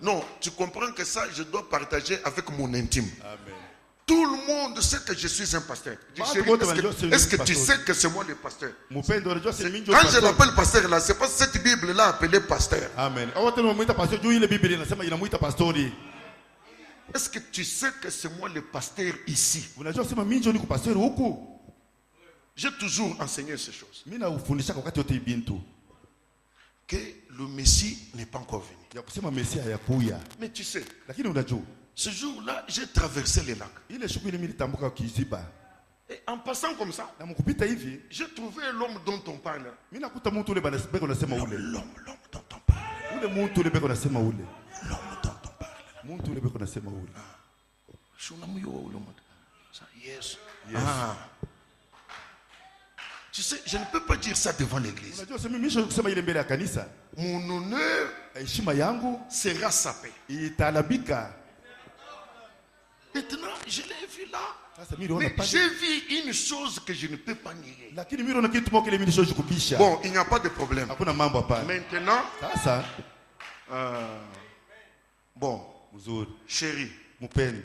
Non, tu comprends que ça, je dois partager avec mon intime.
Amen.
Tout le monde sait que je suis un pasteur. Je dis, chérie, est-ce que tu sais que c'est moi le pasteur?
Mupendo unajua si mimi ndio
Quand je
pastor.
l'appelle pasteur là, c'est pas cette Bible là appelée pasteur.
Amen. Au tena muita pastor juu ile Biblia inasema inamuita pastori.
Est-ce que tu sais que c'est moi le pasteur ici?
Unajua sema mimi ndio niko pastor huku.
J'ai toujours enseigné ces choses.
Mimi naufundisha wakati yote ibintu.
Que le Messie n'est pas encore venu.
Ya kusema Mesia hayakuya.
Mais tu sais,
Lakini unajua
ce jour-là, j'ai traversé les lacs.
ile shughuli mimi nitambuka kiziba.
Et en passant comme ça,
Na mkupita hivi,
j'ai trouvé l'homme dont on parle.
mimi nakuta mtu ule bana beko nasema ule.
L'homme dont on parle.
Ule mtu ule beko nasema ule.
L'homme dont on parle.
Mtu ule beko nasema ule.
Yes. Ah. Tu sais, je ne peux pas dire ça devant l'église.
Unajua sema mimi kusema ile mbele ya kanisa.
Mon honneur
Heshima yangu
sera sapé.
italabika.
Maintenant, je l'ai vu là.
Sasa mimi naona
Mais
pale.
j'ai vu une chose que je ne peux pas nier.
Lakini mimi naona kitu moja ile mimi nishojikubisha.
Bon, il n'y a pas de problème.
Hakuna mambo hapa.
Maintenant,
Sasa
bon,
mzuri,
chérie,
mpeni.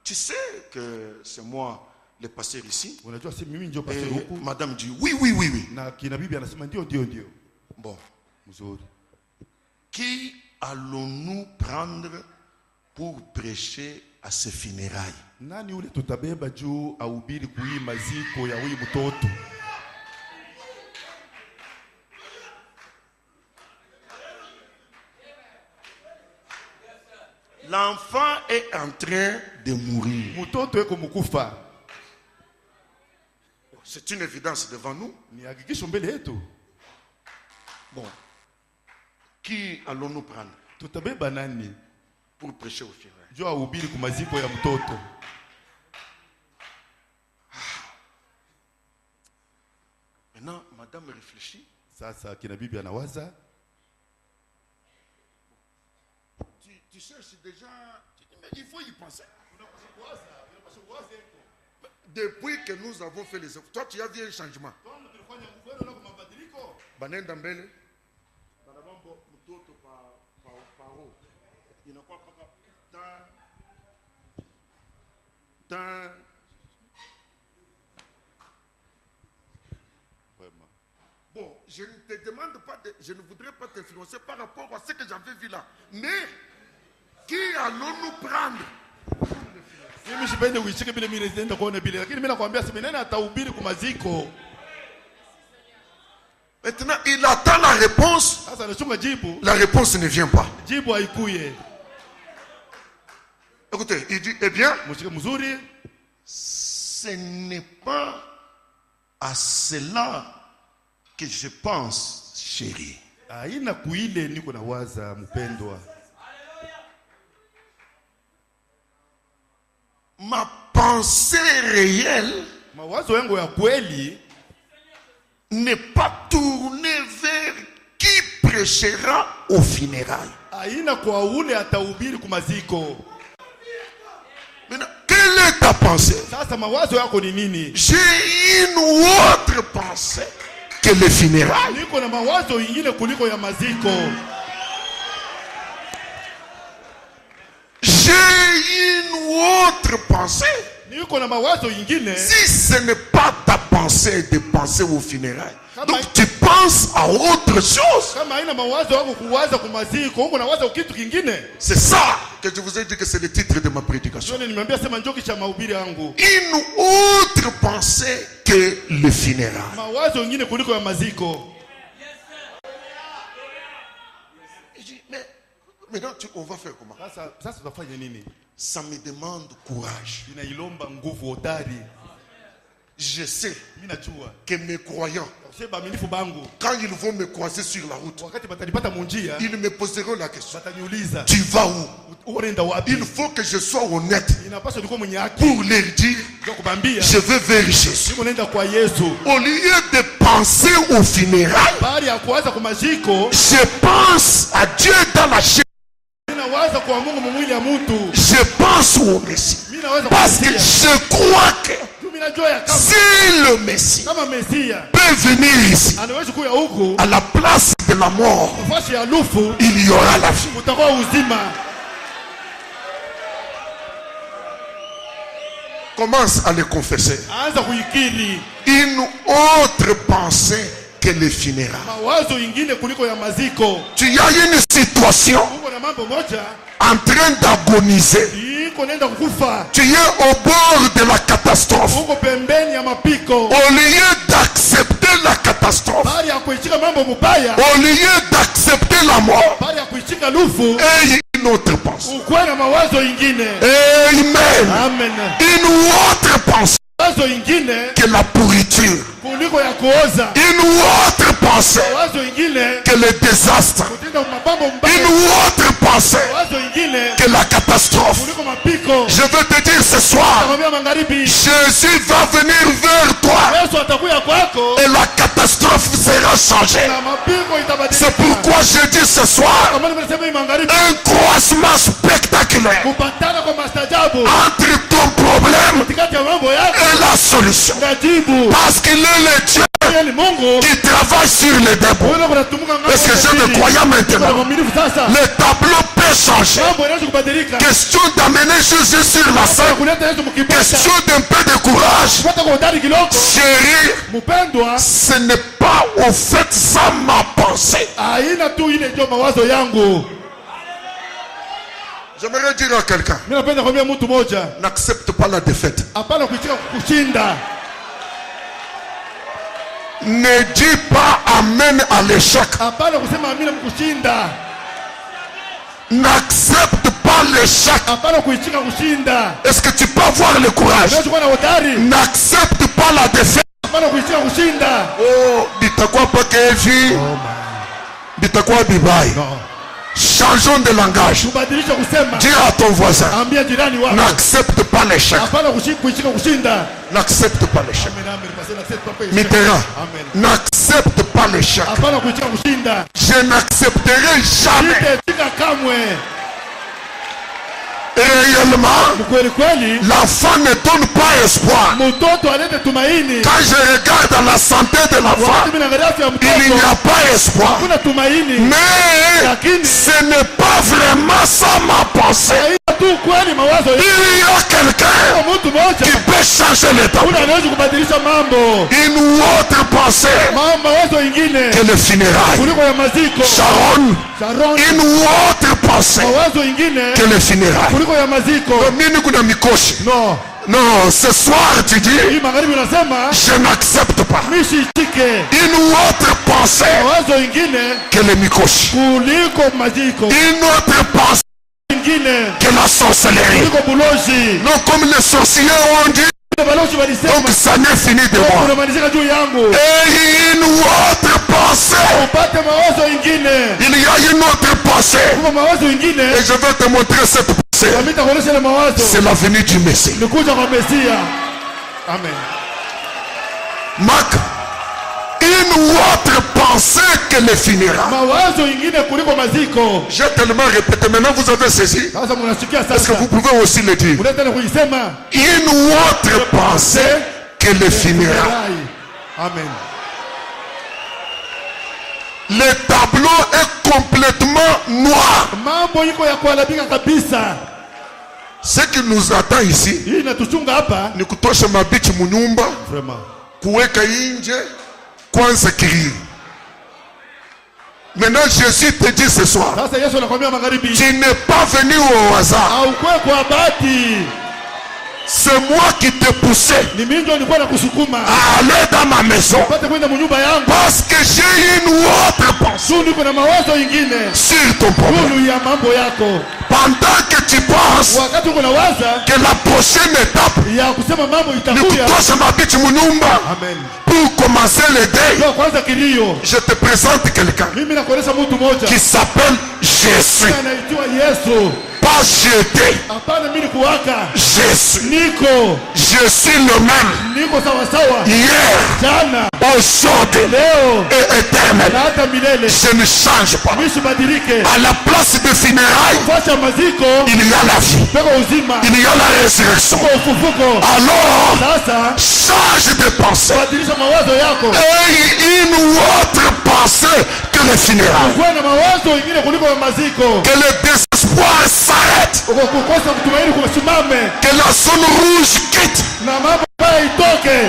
tu sais que c'est moi le pasteur ici.
Unajua si mimi ndio
Et
pastor huku.
madame dit oui, oui, oui, oui.
Na kina bibi anasema ndio.
Bon,
Mzuri.
qui allons-nous prendre pour prêcher à ces funérailles?
Nani ule tutabeba juu ahubiri kuhii maziko ya huyu mtoto?
L'enfant est en train de mourir.
Mtoto yuko mkufa.
C'est une évidence devant nous.
Ni hakikisho mbele yetu.
Bon, qui allons-nous prendre
Tutabeba nani
pour prêcher aux funérailles?
juu ahubiri ku maziko ya mtoto?
Maintenant, madame réfléchit.
Sasa kina bibi anawaza.
Tu cherches déjà, mais il faut y penser. Depuis que nous avons fait les efforts, toi tu as vu un changement. Banenda mbele. Banabambo mtoto paro. Inakuwa paka tan. Bon, je ne te demande pas, je ne voudrais pas t'influencer par rapport à ce que j'avais vu là. Mais, qui allons-nous prendre?
Mimi sipende uishike bila mimi nenda kuona bila, lakini mimi nakwambia si nani atahubiri ku maziko.
Maintenant, il attend la réponse.
Sasa anachunga jibu.
La réponse ne vient pas.
Jibu haikuye.
Écoutez, il dit, eh bien,
Mshike mzuri,
ce n'est pas à cela que je pense, chérie.
haina kuile niko nawaza mpendwa.
Ma pensée réelle
Mawazo yangu ya kweli
n'est pas tournée vers qui prêchera aux funérailles.
haina kwa ule atahubiri ku maziko.
Maintenant, quelle est ta pensée?
Sasa mawazo yako ni nini?
J'ai une autre pensée que les funérailles.
Niko na mawazo ingine kuliko ya maziko.
J'ai une autre pensée.
Niko na mawazo ingine.
Si ce n'est pas ta pensée de penser aux funérailles,
Kama-
donc tu penses à autre chose.
Kama haina mawazo yako kuwaza ku maziko, uko nawaza kitu kingine.
C'est ça que je vous ai dit que c'est le titre de ma prédication.
Ndio nimeambia sema njoki cha mahubiri yangu.
Une autre pensée que les funérailles.
Mawazo ingine kuliko ya maziko.
Je dis, mais maintenant on va faire comment?
Sasa tutafanya nini?
Ça me demande courage.
Inailomba nguvu hodari.
Je sais
Mimi najua.
que mes croyants,
Sema aminifu bangu.
quand ils vont me croiser sur la route,
Wakati batanipata munjia,
ils me poseront la question.
bataniuliza,
Tu vas où?
unaenda wapi?
Il faut que je sois honnête
Inapaswa niko mwenye haki.
pour leur dire,
Ndio kubambia.
je vais vers Jésus.
Niko naenda kwa Yesu.
Au lieu de penser aux funérailles,
Bali ya kuwaza kwa maziko,
je pense à Dieu dans la chair.
ninawaza kwa Mungu mwili ya mtu.
Je pense au Messie.
Mimi naweza
Parce que
kusikia.
je crois que
Mimi najua ya
si le Messie
kama Mesia
peut venir ici,
anaweza kuja huku
à la place de la mort,
nafasi ya lufu
il y aura la vie.
utakuwa uzima.
Commence à le confesser.
Anza kuikiri
Une autre pensée que les funérailles.
mawazo ingine kuliko ya maziko.
Tu as une situation
Uko na mambo moja
en train d'agoniser.
iko nenda kukufa,
Tu es au bord de la catastrophe.
uko pembeni ya mapiko.
Au lieu d'accepter la catastrophe,
Bali ya kuichika mambo mubaya,
au lieu d'accepter la mort,
bali ya kuichika lufu,
et une autre pensée.
ukuwe na mawazo ingine.
Amen.
Amen.
Une autre pensée
Mawazo ingine
que la pourriture.
kuliko ya kuoza.
Une autre pensée
Mawazo ingine
que le désastre.
kutenda mapambo
Une
mbaya.
autre pensée
Mawazo ingine
que la catastrophe.
kuliko mapiko.
Je veux te dire ce soir,
Nakwambia magharibi,
Jésus va venir vers toi
Yesu atakuja kwako
et la catastrophe sera changée.
na mapiko itabadilika.
C'est pourquoi je dis ce soir,
Kama nimesema hii magharibi,
un croisement spectaculaire
kupatana kwa mastajabu
entre ton problème
katikati ya mambo yako
et la solution.
na jibu.
Parce qu'il est le Dieu
Yeye ni Mungu.
qui travaille sur les débats.
Wewe unatumika ng'ambo.
Est-ce que j'ai des croyants maintenant?
Mwaminifu sasa.
Le tableau peut changer.
Mambo yanaweza kubadilika.
Question d'amener Jésus sur la scène.
Kuleta Yesu mkipata.
Question d'un peu de courage.
Kupata kwa udari kidogo.
Chérie,
Mpendwa,
ce n'est pas au fait ça ma pensée.
haina tu ile ndio mawazo yangu.
J'aimerais dire à quelqu'un,
Mimi napenda kuambia mtu mmoja,
n'accepte pas la défaite.
hapana kuitika kushinda.
Ne dis pas amen à l'échec.
Hapana kusema amina mkushinda.
N'accepte pas l'échec.
Hapana kuitika kushinda.
Est-ce que tu peux avoir le courage?
Unaweza kuwa na udari.
N'accepte pas la défaite.
Hapana kuitika kushinda.
Oh, bitakuwa pakeji. Bitakuwa bibai. Changeons de langage.
Tubadilishe kusema.
Dis à ton voisin,
Ambia jirani wako.
n'accepte pas l'échec.
Hapana kuitika kushinda.
N'accepte pas l'échec.
Amen, amen. Pastor, accept papa.
Mitterrand,
Amen.
n'accepte pas l'échec.
Hapana kuitika kushinda.
Je n'accepterai jamais.
Sitaitika kamwe.
Réellement,
Kweli kweli,
l'enfant ne donne pas espoir.
mtoto alete tumaini.
Quand je regarde la santé de l'enfant,
Wakati mimi naangalia afya ya
il n'y
mtoto,
a pas espoir.
hakuna tumaini.
Mais ce n'est pas vraiment ça ma pensée.
Haina tu kweli mawazo
Il y a quelqu'un
ya mtu mmoja.
qui peut changer le temps.
Kuna anaweza kubadilisha mambo.
Une autre pensée
Mawazo ingine
que le funérail.
kuliko ya maziko.
Sharon,
Sharon,
une autre pensée
mawazo ingine
que le funérail.
kuliko ya maziko.
Mimi kuna mikoshi.
No,
Non, ce soir tu dis,
hii magharibi unasema
je n'accepte pas.
mishitike.
Une autre pensée
Mawazo ingine
que le mikoshi.
kuliko maziko.
Une autre pensée
Ingine
que la sorcellerie.
kuliko bulozi.
Non, comme les sorciers ont dit,
Balozi walisema
donc ça n'est fini de moi.
unamalizika juu yangu.
Et une autre pensée.
Upate mawazo ingine.
Il y a une autre pensée.
Kuna mawazo ingine.
Et je vais te montrer cette pensée.
Kamita kuonesha ile mawazo.
C'est la venue du Messie.
Ni kuja kwa Mesia. Amen.
Marc, une autre pensée que les funérailles.
Mawazo ingine kuliko maziko.
J'ai tellement répété, maintenant vous avez saisi.
Sasa mnasikia
Est-ce que
sasa.
vous pouvez aussi le dire?
Unataka tena kuisema
Une autre pensée que les funérailles.
Amen.
Le tableau est complètement noir.
Mambo iko ya kuharibika kabisa.
Ce qui nous attend ici
Hii inatuchunga hapa.
ni kutosha mabichi munyumba,
Vraiment.
kuweka nje, kwanza kiriri. Maintenant Jésus te dit ce soir,
Sasa Yesu anakuambia magharibi.
tu n'es pas venu au hasard.
Au kwa bahati.
C'est moi qui t'ai poussé
Ni mimi ndio nilikuwa nakusukuma.
à aller dans ma maison.
Pate kwenda mnyumba yangu.
Parce que j'ai une autre pensée
Sio niko na mawazo ingine.
sur ton problème.
Juu ya mambo yako.
Pendant que tu penses
Wakati uko nawaza
que la prochaine étape
ya kusema mambo
ni
itakuja.
kutosha mabichi munyumba
Amen.
pour commencer le deuil,
Ndio kwanza kilio.
je te présente quelqu'un
Mimi nakuonesha mtu mmoja.
qui s'appelle Jésus.
Anaitwa Yesu.
pas jeté.
Hapana mimi kuwaka.
Je suis le même.
Niko sawa sawa.
Hier,
Jana,
aujourd'hui
leo
et éternel.
na hata milele.
Je ne change pas.
Nisibadilike.
À la place de funérailles,
Fasha maziko.
il y a la vie.
Peko uzima.
Il y a la résurrection.
Ufufuko.
Alors,
Sasa
change de pensée.
badilisha mawazo yako.
Et une autre pensée que les funérailles.
Kuwa na mawazo ingine kuliko maziko.
Que le désespoir s'arrête.
Kukosa kutumaini kusimame.
Que la zone rouge quitte.
Na mambo haya itoke.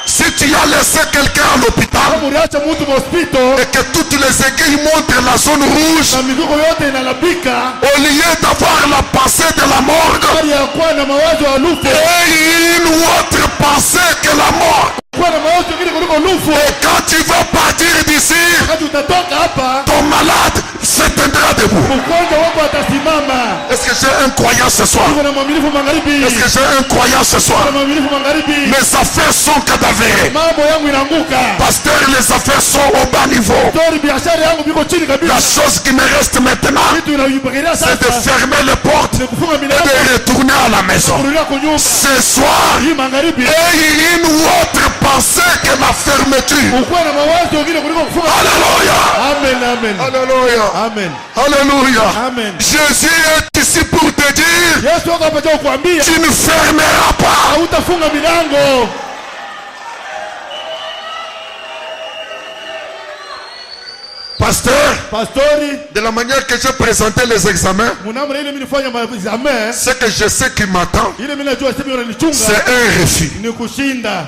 Si tu as laissé quelqu'un à l'hôpital
Kama uliacha mtu hospitali
et que toutes les aiguilles montrent la zone rouge,
na migugo yote inalabika,
au lieu d'avoir la pensée de la morgue,
hali ya kuwa na mawazo ya lufu,
et une autre pensée que la mort.
kuwa na mawazo ingine kuliko lufu.
Et quand tu vas partir d'ici,
Wakati utatoka hapa,
ton malade se tiendra debout.
mgonjwa wako atasimama.
Est-ce que j'ai un croyant ce soir?
Uko na mwaminifu magharibi.
Est-ce que j'ai un croyant ce soir?
Uko na mwaminifu magharibi.
Mes affaires sont cadavérées.
Mambo yangu inaanguka.
Pasteur, les affaires sont au bas niveau.
Tori biashara yangu biko chini
La
kabisa.
chose qui me reste maintenant,
Kitu inayoibakilia
c'est de
sasa
fermer les portes
ni kufunga
et
milango,
de retourner à la maison.
kurudia kunyumba.
Ce soir,
Hii magharibi,
ayez une autre pensée que la fermeture.
ukuwa na mawazo ingine kuliko kufunga.
Alléluia.
Amen, amen.
Alléluia.
Amen.
Alléluia.
Amen.
Jésus est ici pour te dire,
Yesu wako hapa cha kuambia,
tu ne fermeras pas.
hautafunga milango.
Pasteur,
Pastori,
de la manière que j'ai présenté les examens,
munamna ile mimi nifanya maexamen,
ce que je sais qui m'attend,
ile mimi najua sasa unanichunga
c'est un refus.
ni kushinda.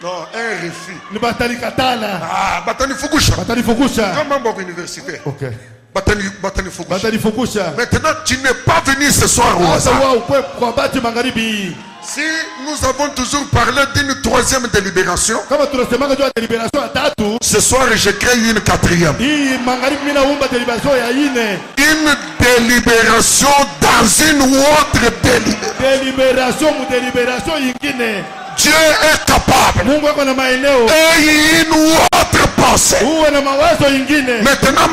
Non, un refus.
Ni batalikatala.
Ah, batani fukusha.
Batanifukusha.
Comme membre universitaire.
Okay.
Batani fukusha.
Batanifukusha.
Maintenant, tu n'es pas venu ce soir au
Sasa
hasard.
wao ukwe kwa bahati magharibi.
Si nous avons toujours parlé d'une troisième délibération,
Kama tunasemaga juu ya deliberation ya tatu,
ce soir je crée une quatrième.
hii magharibi mimi naomba deliberation ya ine.
Une délibération dans une autre
Deliberation mu deliberation ingine.
Dieu est capable.
Mungu ako na maeneo.
Et une autre pensée.
Uwe na mawazo ingine.
Maintenant,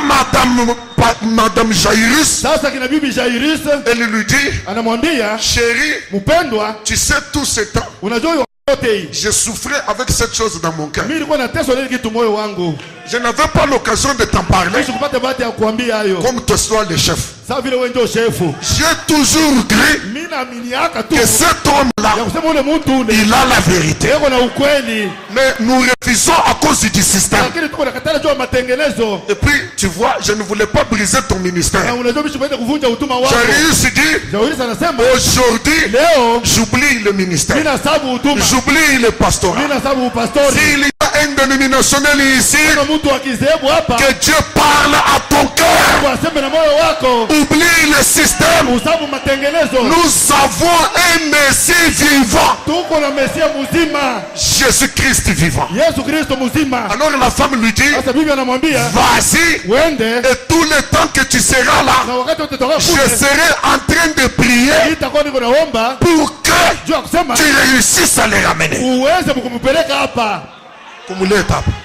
Madame Jairus,
Sasa kina bibi Jairus
elle lui dit,
anamwambia,
chérie,
mpendwa,
tu sais tout ce temps,
unajua yote hii.
je souffrais avec cette chose dans mon cœur.
Mimi nilikuwa nateswa na hili kitu moyo wangu.
Je n'avais pas l'occasion de t'en parler,
Nisho kupata bahati ya kuambia hayo.
comme toi sois le chef.
Sawa vile wewe ndio shefu.
J'ai toujours cru
Mimi naaminiaka tu
que cet homme-là,
ya kusema ule mtu ule
il a la vérité.
yako na ukweli.
Mais nous refusons à cause du système.
Lakini tuko nakatala juu ya matengenezo.
Et puis, tu vois, je ne voulais pas briser ton
Na
ministère.
unajua mimi sipendi kuvunja utuma wako.
Jairus dit,
Jairus anasema
aujourd'hui,
leo
j'oublie le ministère.
mimi nasabu utuma.
J'oublie le pastorat.
Mimi nasabu upastori.
S'il y a un dénominationnel ici,
Kuna mtu wa kizehebu hapa
que Dieu parle à ton cœur.
kwa sema na moyo wako.
Oublie le système.
Usabu matengenezo.
Nous avons un Messie vivant.
Tuko na Mesia mzima.
Jésus-Christ vivant.
Yesu Kristo mzima.
Alors la femme lui dit,
Sasa bibi anamwambia,
vas-y,
uende
et tout le temps que tu seras là,
na wakati utatoka
je
kule
serai en train de prier
itakuwa niko naomba
pour que
juu ya kusema
tu réussisses à les ramener.
uweze kumpeleka hapa,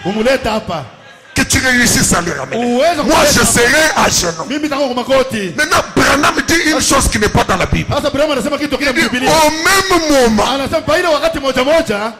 umuleta hapa,
Que tu réussisses à les ramener.
uweze
Moi,
kumpeleka
je
hapa.
serai à genoux.
Mimi nitakuwa kwa magoti.
Maintenant, Branham dit une chose qui n'est pas dans la Bible.
Sasa Abrahamu anasema kitu kile
Il dit,
Biblia.
au même moment,
Anasema pa ile wakati moja moja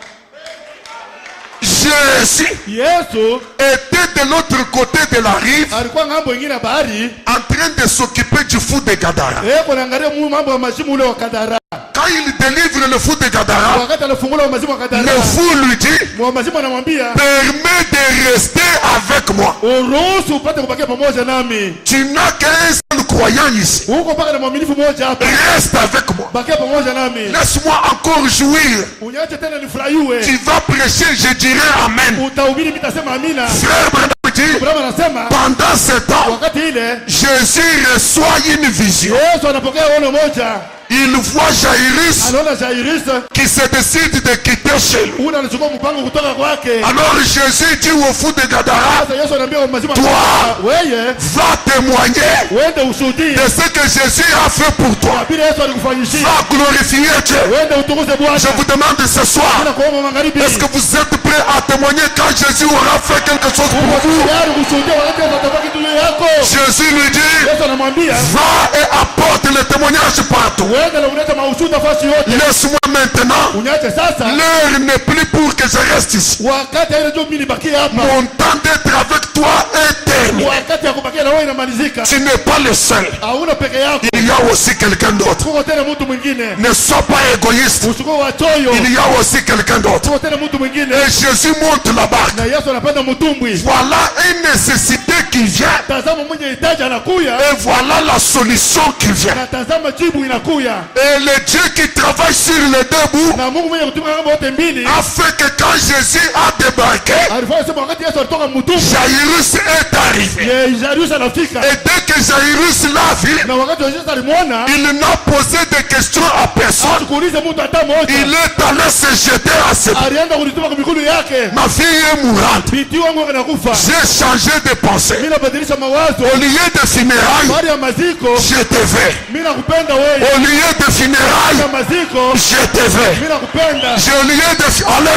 Jésus
Yesu
était de l'autre côté de la rive
alikuwa ngambo nyingine ya bahari,
en train de s'occuper du fou de Gadara.
kuna angalia mambo ya mazimu ule wa Kadara.
Quand il délivre le fou de Gadara,
Wakati anafungula wa mazimu wa Kadara,
le fou lui dit,
wa mazimu anamwambia,
permets de rester avec moi.
uruhusu upate kubakia pamoja nami.
Tu n'as qu'un seul croyant ici.
Huko mpaka na mwaminifu mmoja hapa.
Reste avec moi.
Bakia pamoja nami.
Laisse-moi encore jouir.
Uniache tena nifurahiwe.
Tu vas prêcher, je dirai Amen.
Utahubiri nitasema amina.
Frère Branham dit,
Abrahamu anasema
pendant ce temps,
wakati ile
Jésus reçoit une vision.
Yesu anapokea ono moja.
Il voit Jairus
anaona Jairus
qui se décide de quitter chez lui.
anachukua mpango kutoka kwake.
Alors Jésus dit au fou de Gadara,
Sasa Yesu anaambia mazima,
toi
wewe
va témoigner
uende ushuhudie
de ce que Jésus a fait pour toi.
bila Yesu alikufanyishia.
Va glorifier Dieu.
Uende utukuze Bwana.
Je vous demande ce soir,
Bila kuomba magharibi.
est-ce que vous êtes prêts à témoigner quand Jésus aura fait quelque chose pour vous?
Tayari kushuhudia wakati atataka kitu yako.
Jésus lui dit,
Yesu anamwambia
va et apporte le témoignage partout.
uende na ulete maushuhuda fasi yote.
Laisse-moi maintenant.
Unyache sasa.
L'heure n'est plus pour que je reste ici.
Wakati ile ndio mimi nibaki hapa.
Mon temps d'être avec toi est terminé.
Wakati ya kubakia na wewe inamalizika.
Tu n'es pas le seul.
Hauna peke yako.
Il y a aussi quelqu'un d'autre.
Kuko tena mtu mwingine.
Ne sois pas égoïste.
Usikuwe wachoyo.
Il y a aussi quelqu'un d'autre.
Kuko tena mtu mwingine.
Et Jésus monte la barque.
Na Yesu anapanda mtumbwi.
Voilà une nécessité qui vient.
Tazama mwenye hitaji anakuya.
Et voilà la solution qui vient.
Na tazama jibu inakuya.
Et le Dieu qui travaille sur les deux bouts
Na Mungu mwenye kutumia mambo yote mbili.
a fait que quand Jésus a débarqué,
Alifanya sema wakati Yesu alitoka mtumbwi.
Jairus est arrivé.
Jairus anafika.
Et dès que Jairus l'a vu,
Na wakati Yesu alimuona,
il n'a posé de questions à personne.
kuuliza mtu hata mmoja.
Il est allé se jeter à ses pieds.
Alianza kulituma kwa mikono yake.
Ma fille est mourante.
Binti wangu anakufa.
J'ai changé de pensée.
Mimi nabadilisha mawazo.
Au lieu de funérailles,
Baada ya maziko,
je te vais.
mimi nakupenda wewe.
Au lieu de funérailles,
Ya maziko,
je te vais.
mimi nakupenda.
Au lieu de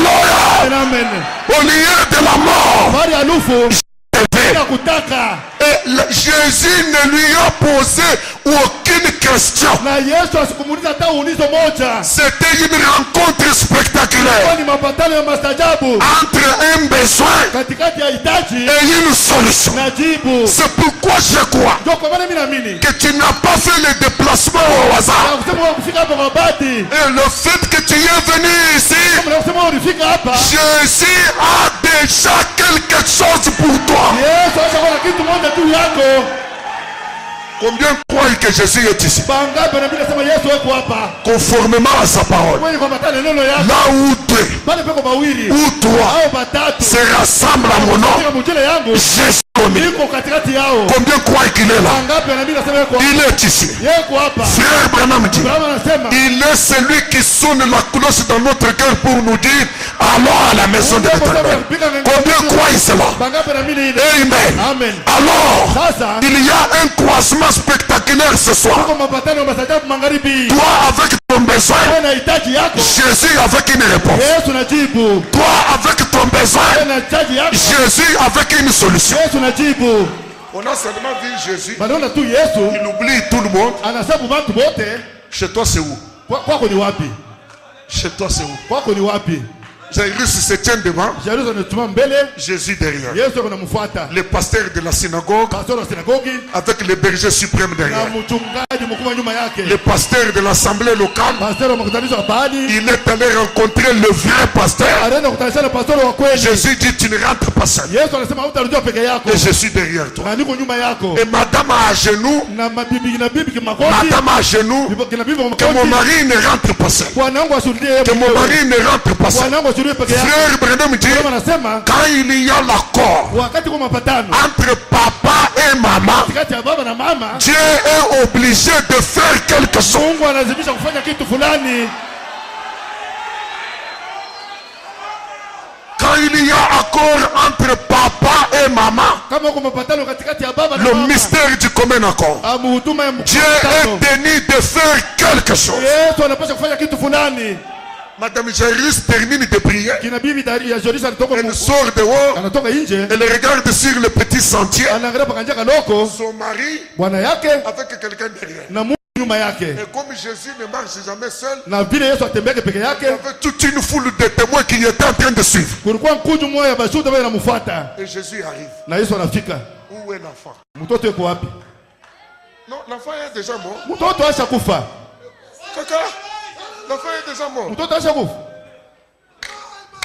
Alléluia.
Amen.
Au lieu de la mort,
Baada ya lufu,
je te vais.
nakutaka.
Et Jésus ne lui a posé aucune question.
Na Yesu asikumuuliza hata ulizo moja.
C'était une rencontre spectaculaire
Ni mapatano ya mastajabu
entre un besoin
katikati ya hitaji
et une solution.
na jibu.
C'est pourquoi je crois
Ndio kwa maana mimi naamini
que tu n'as pas fait le déplacement au hasard.
na kusema wewe kufika hapa kwa bahati.
Et le fait que tu es venu ici,
Kama unasema ulifika hapa,
Jésus a déjà quelque chose pour toi.
Yesu ashakuwa kitu moja tu yako.
Combien croient que Jésus est ici?
Bangapi na bila sema Yesu yuko hapa.
Conformément à sa parole.
Wewe kwa matano neno yako.
Là où deux
Pale peko mawili
ou trois
au batatu
se rassemblent à mon nom,
katika mjele yangu
je suis au milieu.
iko katikati yao.
Combien croient qu'il est là?
Bangapi na bila sema yuko hapa.
Il est ici.
Yuko hapa.
Frère Branham dit,
Abraham anasema
il est celui qui sonne la cloche dans notre cœur pour nous dire allons à la maison de l'Éternel. Combien croient cela?
bangapi na mimi ile.
Amen.
Amen.
Alors,
Sasa
il y a un croisement spectaculaire ce soir.
kwa mapatano ya mastajabu magharibi.
Toi avec ton besoin,
Wewe na hitaji yako.
Jésus avec une réponse.
Yesu najibu.
Toi avec ton besoin,
Wewe na hitaji yako.
Jésus avec une solution.
Yesu najibu.
On a seulement vu Jésus.
Banaona tu Yesu
Il oublie tout le monde.
anasabu watu wote.
Chez toi c'est où?
Kwako ni wapi?
Chez toi c'est où?
Kwako ni wapi?
Jairus se tient devant,
Jairus anatuma mbele,
Jésus derrière.
Yesu anamfuata.
Le pasteur de la synagogue
Pastor wa sinagogi
avec le berger suprême
na
derrière.
mchungaji mkubwa nyuma yake.
Le pasteur de l'assemblée locale,
Pastor wa mkutanisho wa bahari
il est allé rencontrer le vrai pasteur.
anaenda kukutanisha na pastor wa kweli.
Jésus dit tu ne rentres pas seul.
Yesu anasema hutarudia peke yako.
Et je suis derrière toi.
Na niko nyuma yako.
Et madame à genoux,
Na mabibi na bibi kimakoti.
madame à genoux,
Kina bibi
que mon
kimakoti.
mari ne rentre pas seul.
Bwanangu ashuhudie yeye.
Que mon mari ne rentre pas seul.
Bwanangu ashuhudie peke yake.
Frère Branham dit,
Kama anasema
quand il y a l'accord
wakati kwa mapatano
entre papa et maman,
kati ya baba na mama,
Dieu est obligé de faire quelque chose.
Mungu anazimisha kufanya kitu fulani.
Quand il y a accord entre papa et maman,
Kama kwa mapatano katikati ya baba na
le
mama,
mystère du commun accord,
huduma ya
Dieu
mapatano.
est tenu de faire quelque chose.
Yesu anapaswa kufanya kitu fulani.
Madame Jairus termine de prier.
Kina bibi ya Joris anatoka
Elle sort dehors.
anatoka nje,
Elle regarde sur le petit sentier.
anaangalia pakanja kaloko,
Son mari
bwana yake
avec quelqu'un derrière.
na Mungu nyuma yake.
Et comme Jésus ne marche jamais seul,
Na vile Yesu atembeke peke
il y
yake,
avait toute une foule de témoins qui étaient en train de suivre.
kulikuwa mkuju mmoja ya bashuhuda wale anamfuata.
Et Jésus arrive.
Na Yesu anafika.
Où est l'enfant?
Mtoto yuko wapi?
Non, l'enfant est déjà mort.
Mtoto ashakufa.
Kaka, l'enfant est déjà mort.
Mtoto ashakufa.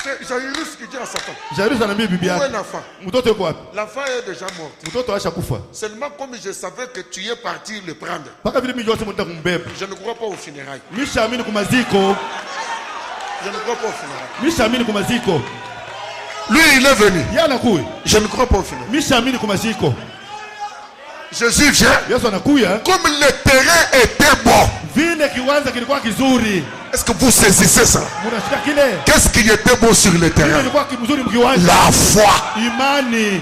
C'est Jairus qui dit à Satan.
Jairus anaambia bibi
Où est
yake,
l'enfant?
mtoto yuko wapi?
L'enfant est déjà mort.
Mtoto ashakufa.
Seulement comme je savais que tu es parti le prendre,
Paka vile mimi yote mtaka kumbeba.
je ne crois pas aux funérailles.
Mishaamini kumaziko.
Je ne crois pas aux funérailles.
Mishaamini kumaziko.
Lui, il est venu.
Yeye anakuja.
Je ne crois pas aux funérailles.
Mishaamini kumaziko.
Jésus vient.
Yesu anakuja.
Comme le terrain était bon,
vile kiwanja kilikuwa kizuri.
Est-ce que vous saisissez ça?
Mnashika kile?
Qu'est-ce qui était beau sur le
Kile
terrain?
kilikuwa kizuri mkiwanja.
La foi.
Imani.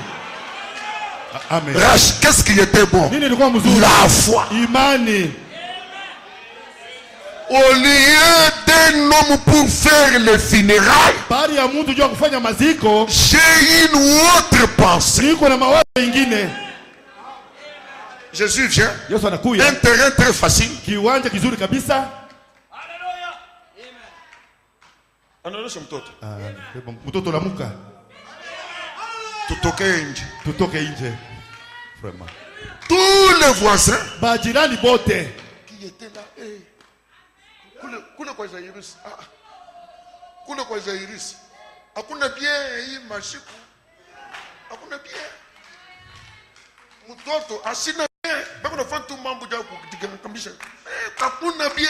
Amen.
Rach, qu'est-ce qui était bon?
Nini ilikuwa mzuri?
La foi.
Imani.
Au lieu d'un homme pour faire les funérailles,
Bali ya mtu jua kufanya maziko,
j'ai une autre pensée.
niko na mawazo mengine.
Jésus vient.
Yesu anakuja.
Un terrain très facile.
Kiwanja kizuri kabisa.
Anaonyesha mtoto.
Mtoto lamuka.
Tutoke nje.
Tutoke nje. Vraiment.
Tous les voisins
Bajirani bote.
qui étaient là, kule kwa Jairus. Kule kwa Jairus. Hakuna bien hii mashiku. Hakuna bien. Mtoto asina bien. Bako nafanya tu mambo ya kutikamisha. Hakuna bien.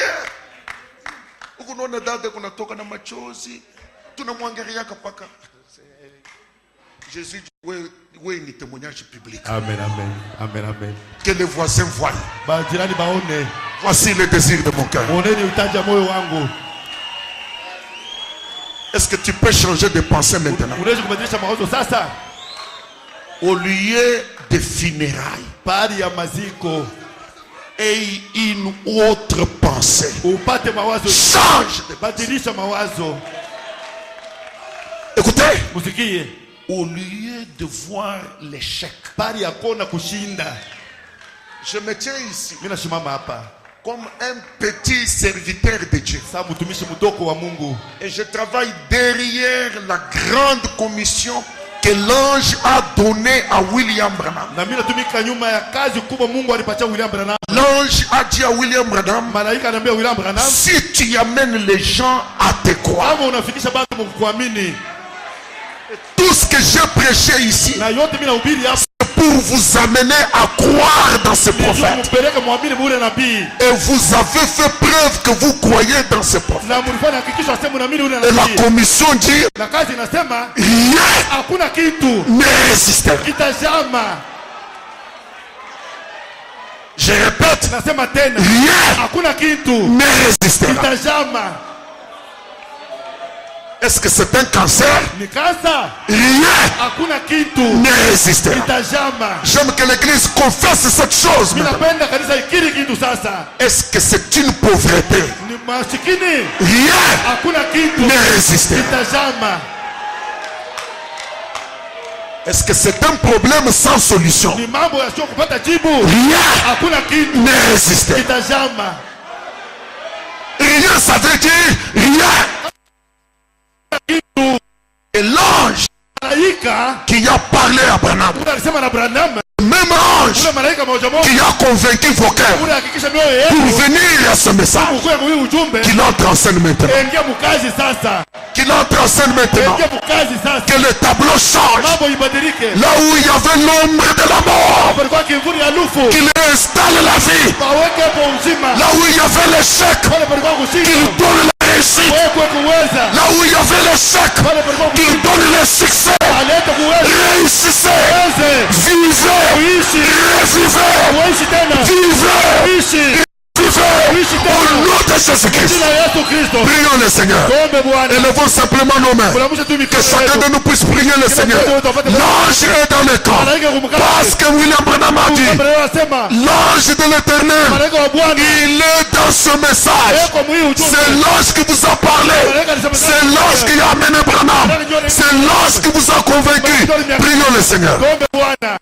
Huko naona dada kunatoka na machozi. Tunamwangalia kapaka. Jésus, oui, ni témoignage public.
Amen, amen, amen, amen.
Que les voisins voient.
Bajirani baone.
Voici le désir de mon cœur.
Oneni utaja moyo wangu.
Est-ce que tu peux changer de pensée maintenant?
Unaweza kubadilisha mawazo sasa?
Au lieu de funérailles,
Bali ya maziko.
et une autre pensée.
Upate mawazo.
Change de pensée.
Badilisha mawazo.
Écoutez.
Musikie.
Au lieu de voir l'échec,
Bali ya kona kushinda.
je me tiens ici
Mimi nashimama hapa.
comme un petit serviteur de Dieu.
Sasa mtumishi mdogo wa Mungu.
Et je travaille derrière la grande commission que l'ange a donnée à William Branham.
Na mimi natumika nyuma ya kazi kubwa Mungu alipatia William Branham.
L'ange a dit à William Branham,
Malaika anambia William Branham,
si tu amènes les gens à te croire,
kama unafikisha watu kuamini,
tout ce que j'ai prêché ici,
na yote mimi nahubiri hapa
pour vous amener à croire dans ce prophète.
mpeleke muamini mule nabii.
Et vous avez fait preuve que vous croyez dans ce prophète.
Na mlifanya hakikisho aseme muamini mule
Et la
nabii.
commission dit,
Na kazi inasema
rien
hakuna kitu
ne résistera.
kitazama.
Je répète,
Nasema tena,
rien
hakuna kitu
ne résistera.
kitazama.
Est-ce que c'est un cancer?
Ni kansa,
Rien
hakuna kitu
ne résistera.
kitazama.
J'aime que l'église confesse cette chose
Mimi
maintenant.
napenda kanisa ikiri kitu sasa.
Est-ce que c'est une pauvreté?
Ni masikini,
Rien
hakuna kitu
ne résistera.
kitazama.
Est-ce que c'est un problème sans solution?
Ni mambo yasio kupata jibu.
Rien
Hakuna kitu
ne résistera.
kitazama.
Rien, ça veut dire rien. Et l'ange
Malaika
qui a parlé à Branham,
ule alisema na Branham,
même ange
ule malaika moja moja
qui a convaincu vos cœurs
ule hakikisha mioyo
pour
yenu
venir à ce message,
ukuye kwa hii ujumbe.
qu'il entre en scène maintenant.
Ingia mukazi sasa.
Qu'il entre en scène maintenant.
Ingia mukazi sasa.
Que le tableau change.
Mambo ibadilike.
Là où il y avait l'ombre de la mort,
Palikuwa kivuli ya lufu.
qu'il installe la vie.
Paweke hapo uzima.
Là où il y avait l'échec,
Pale palikuwa kushinda.
qu'il donne la réussite.
Wekwe kuweza.
Là où il y avait l'échec,
Pale palikuwa
qu'il
kushinda.
donne le succès.
Alete kuweza.
Réussissez,
Weze.
vivez,
Uishi.
revivez,
Uishi tena.
vivez,
Uishi.
vivez. Au nom de Jésus-Christ.
Jina la Yesu Kristo.
Prions le Seigneur.
Tuombe Bwana.
Élevons simplement nos mains.
Tunamusha tu
Que
mikono
chacun de
yetu.
nous puisse prier le Seigneur. L'ange est dans le camp.
Malaika kumkabili.
Parce que William Branham a dit,
Anasema
l'ange de l'éternel,
malaika wa Bwana
il est dans ce message.
yuko mwii ujumbe.
C'est l'ange qui vous a parlé. C'est l'ange qui a amené Branham. C'est l'ange qui vous a convaincu. Prions le Seigneur.
Tuombe Bwana.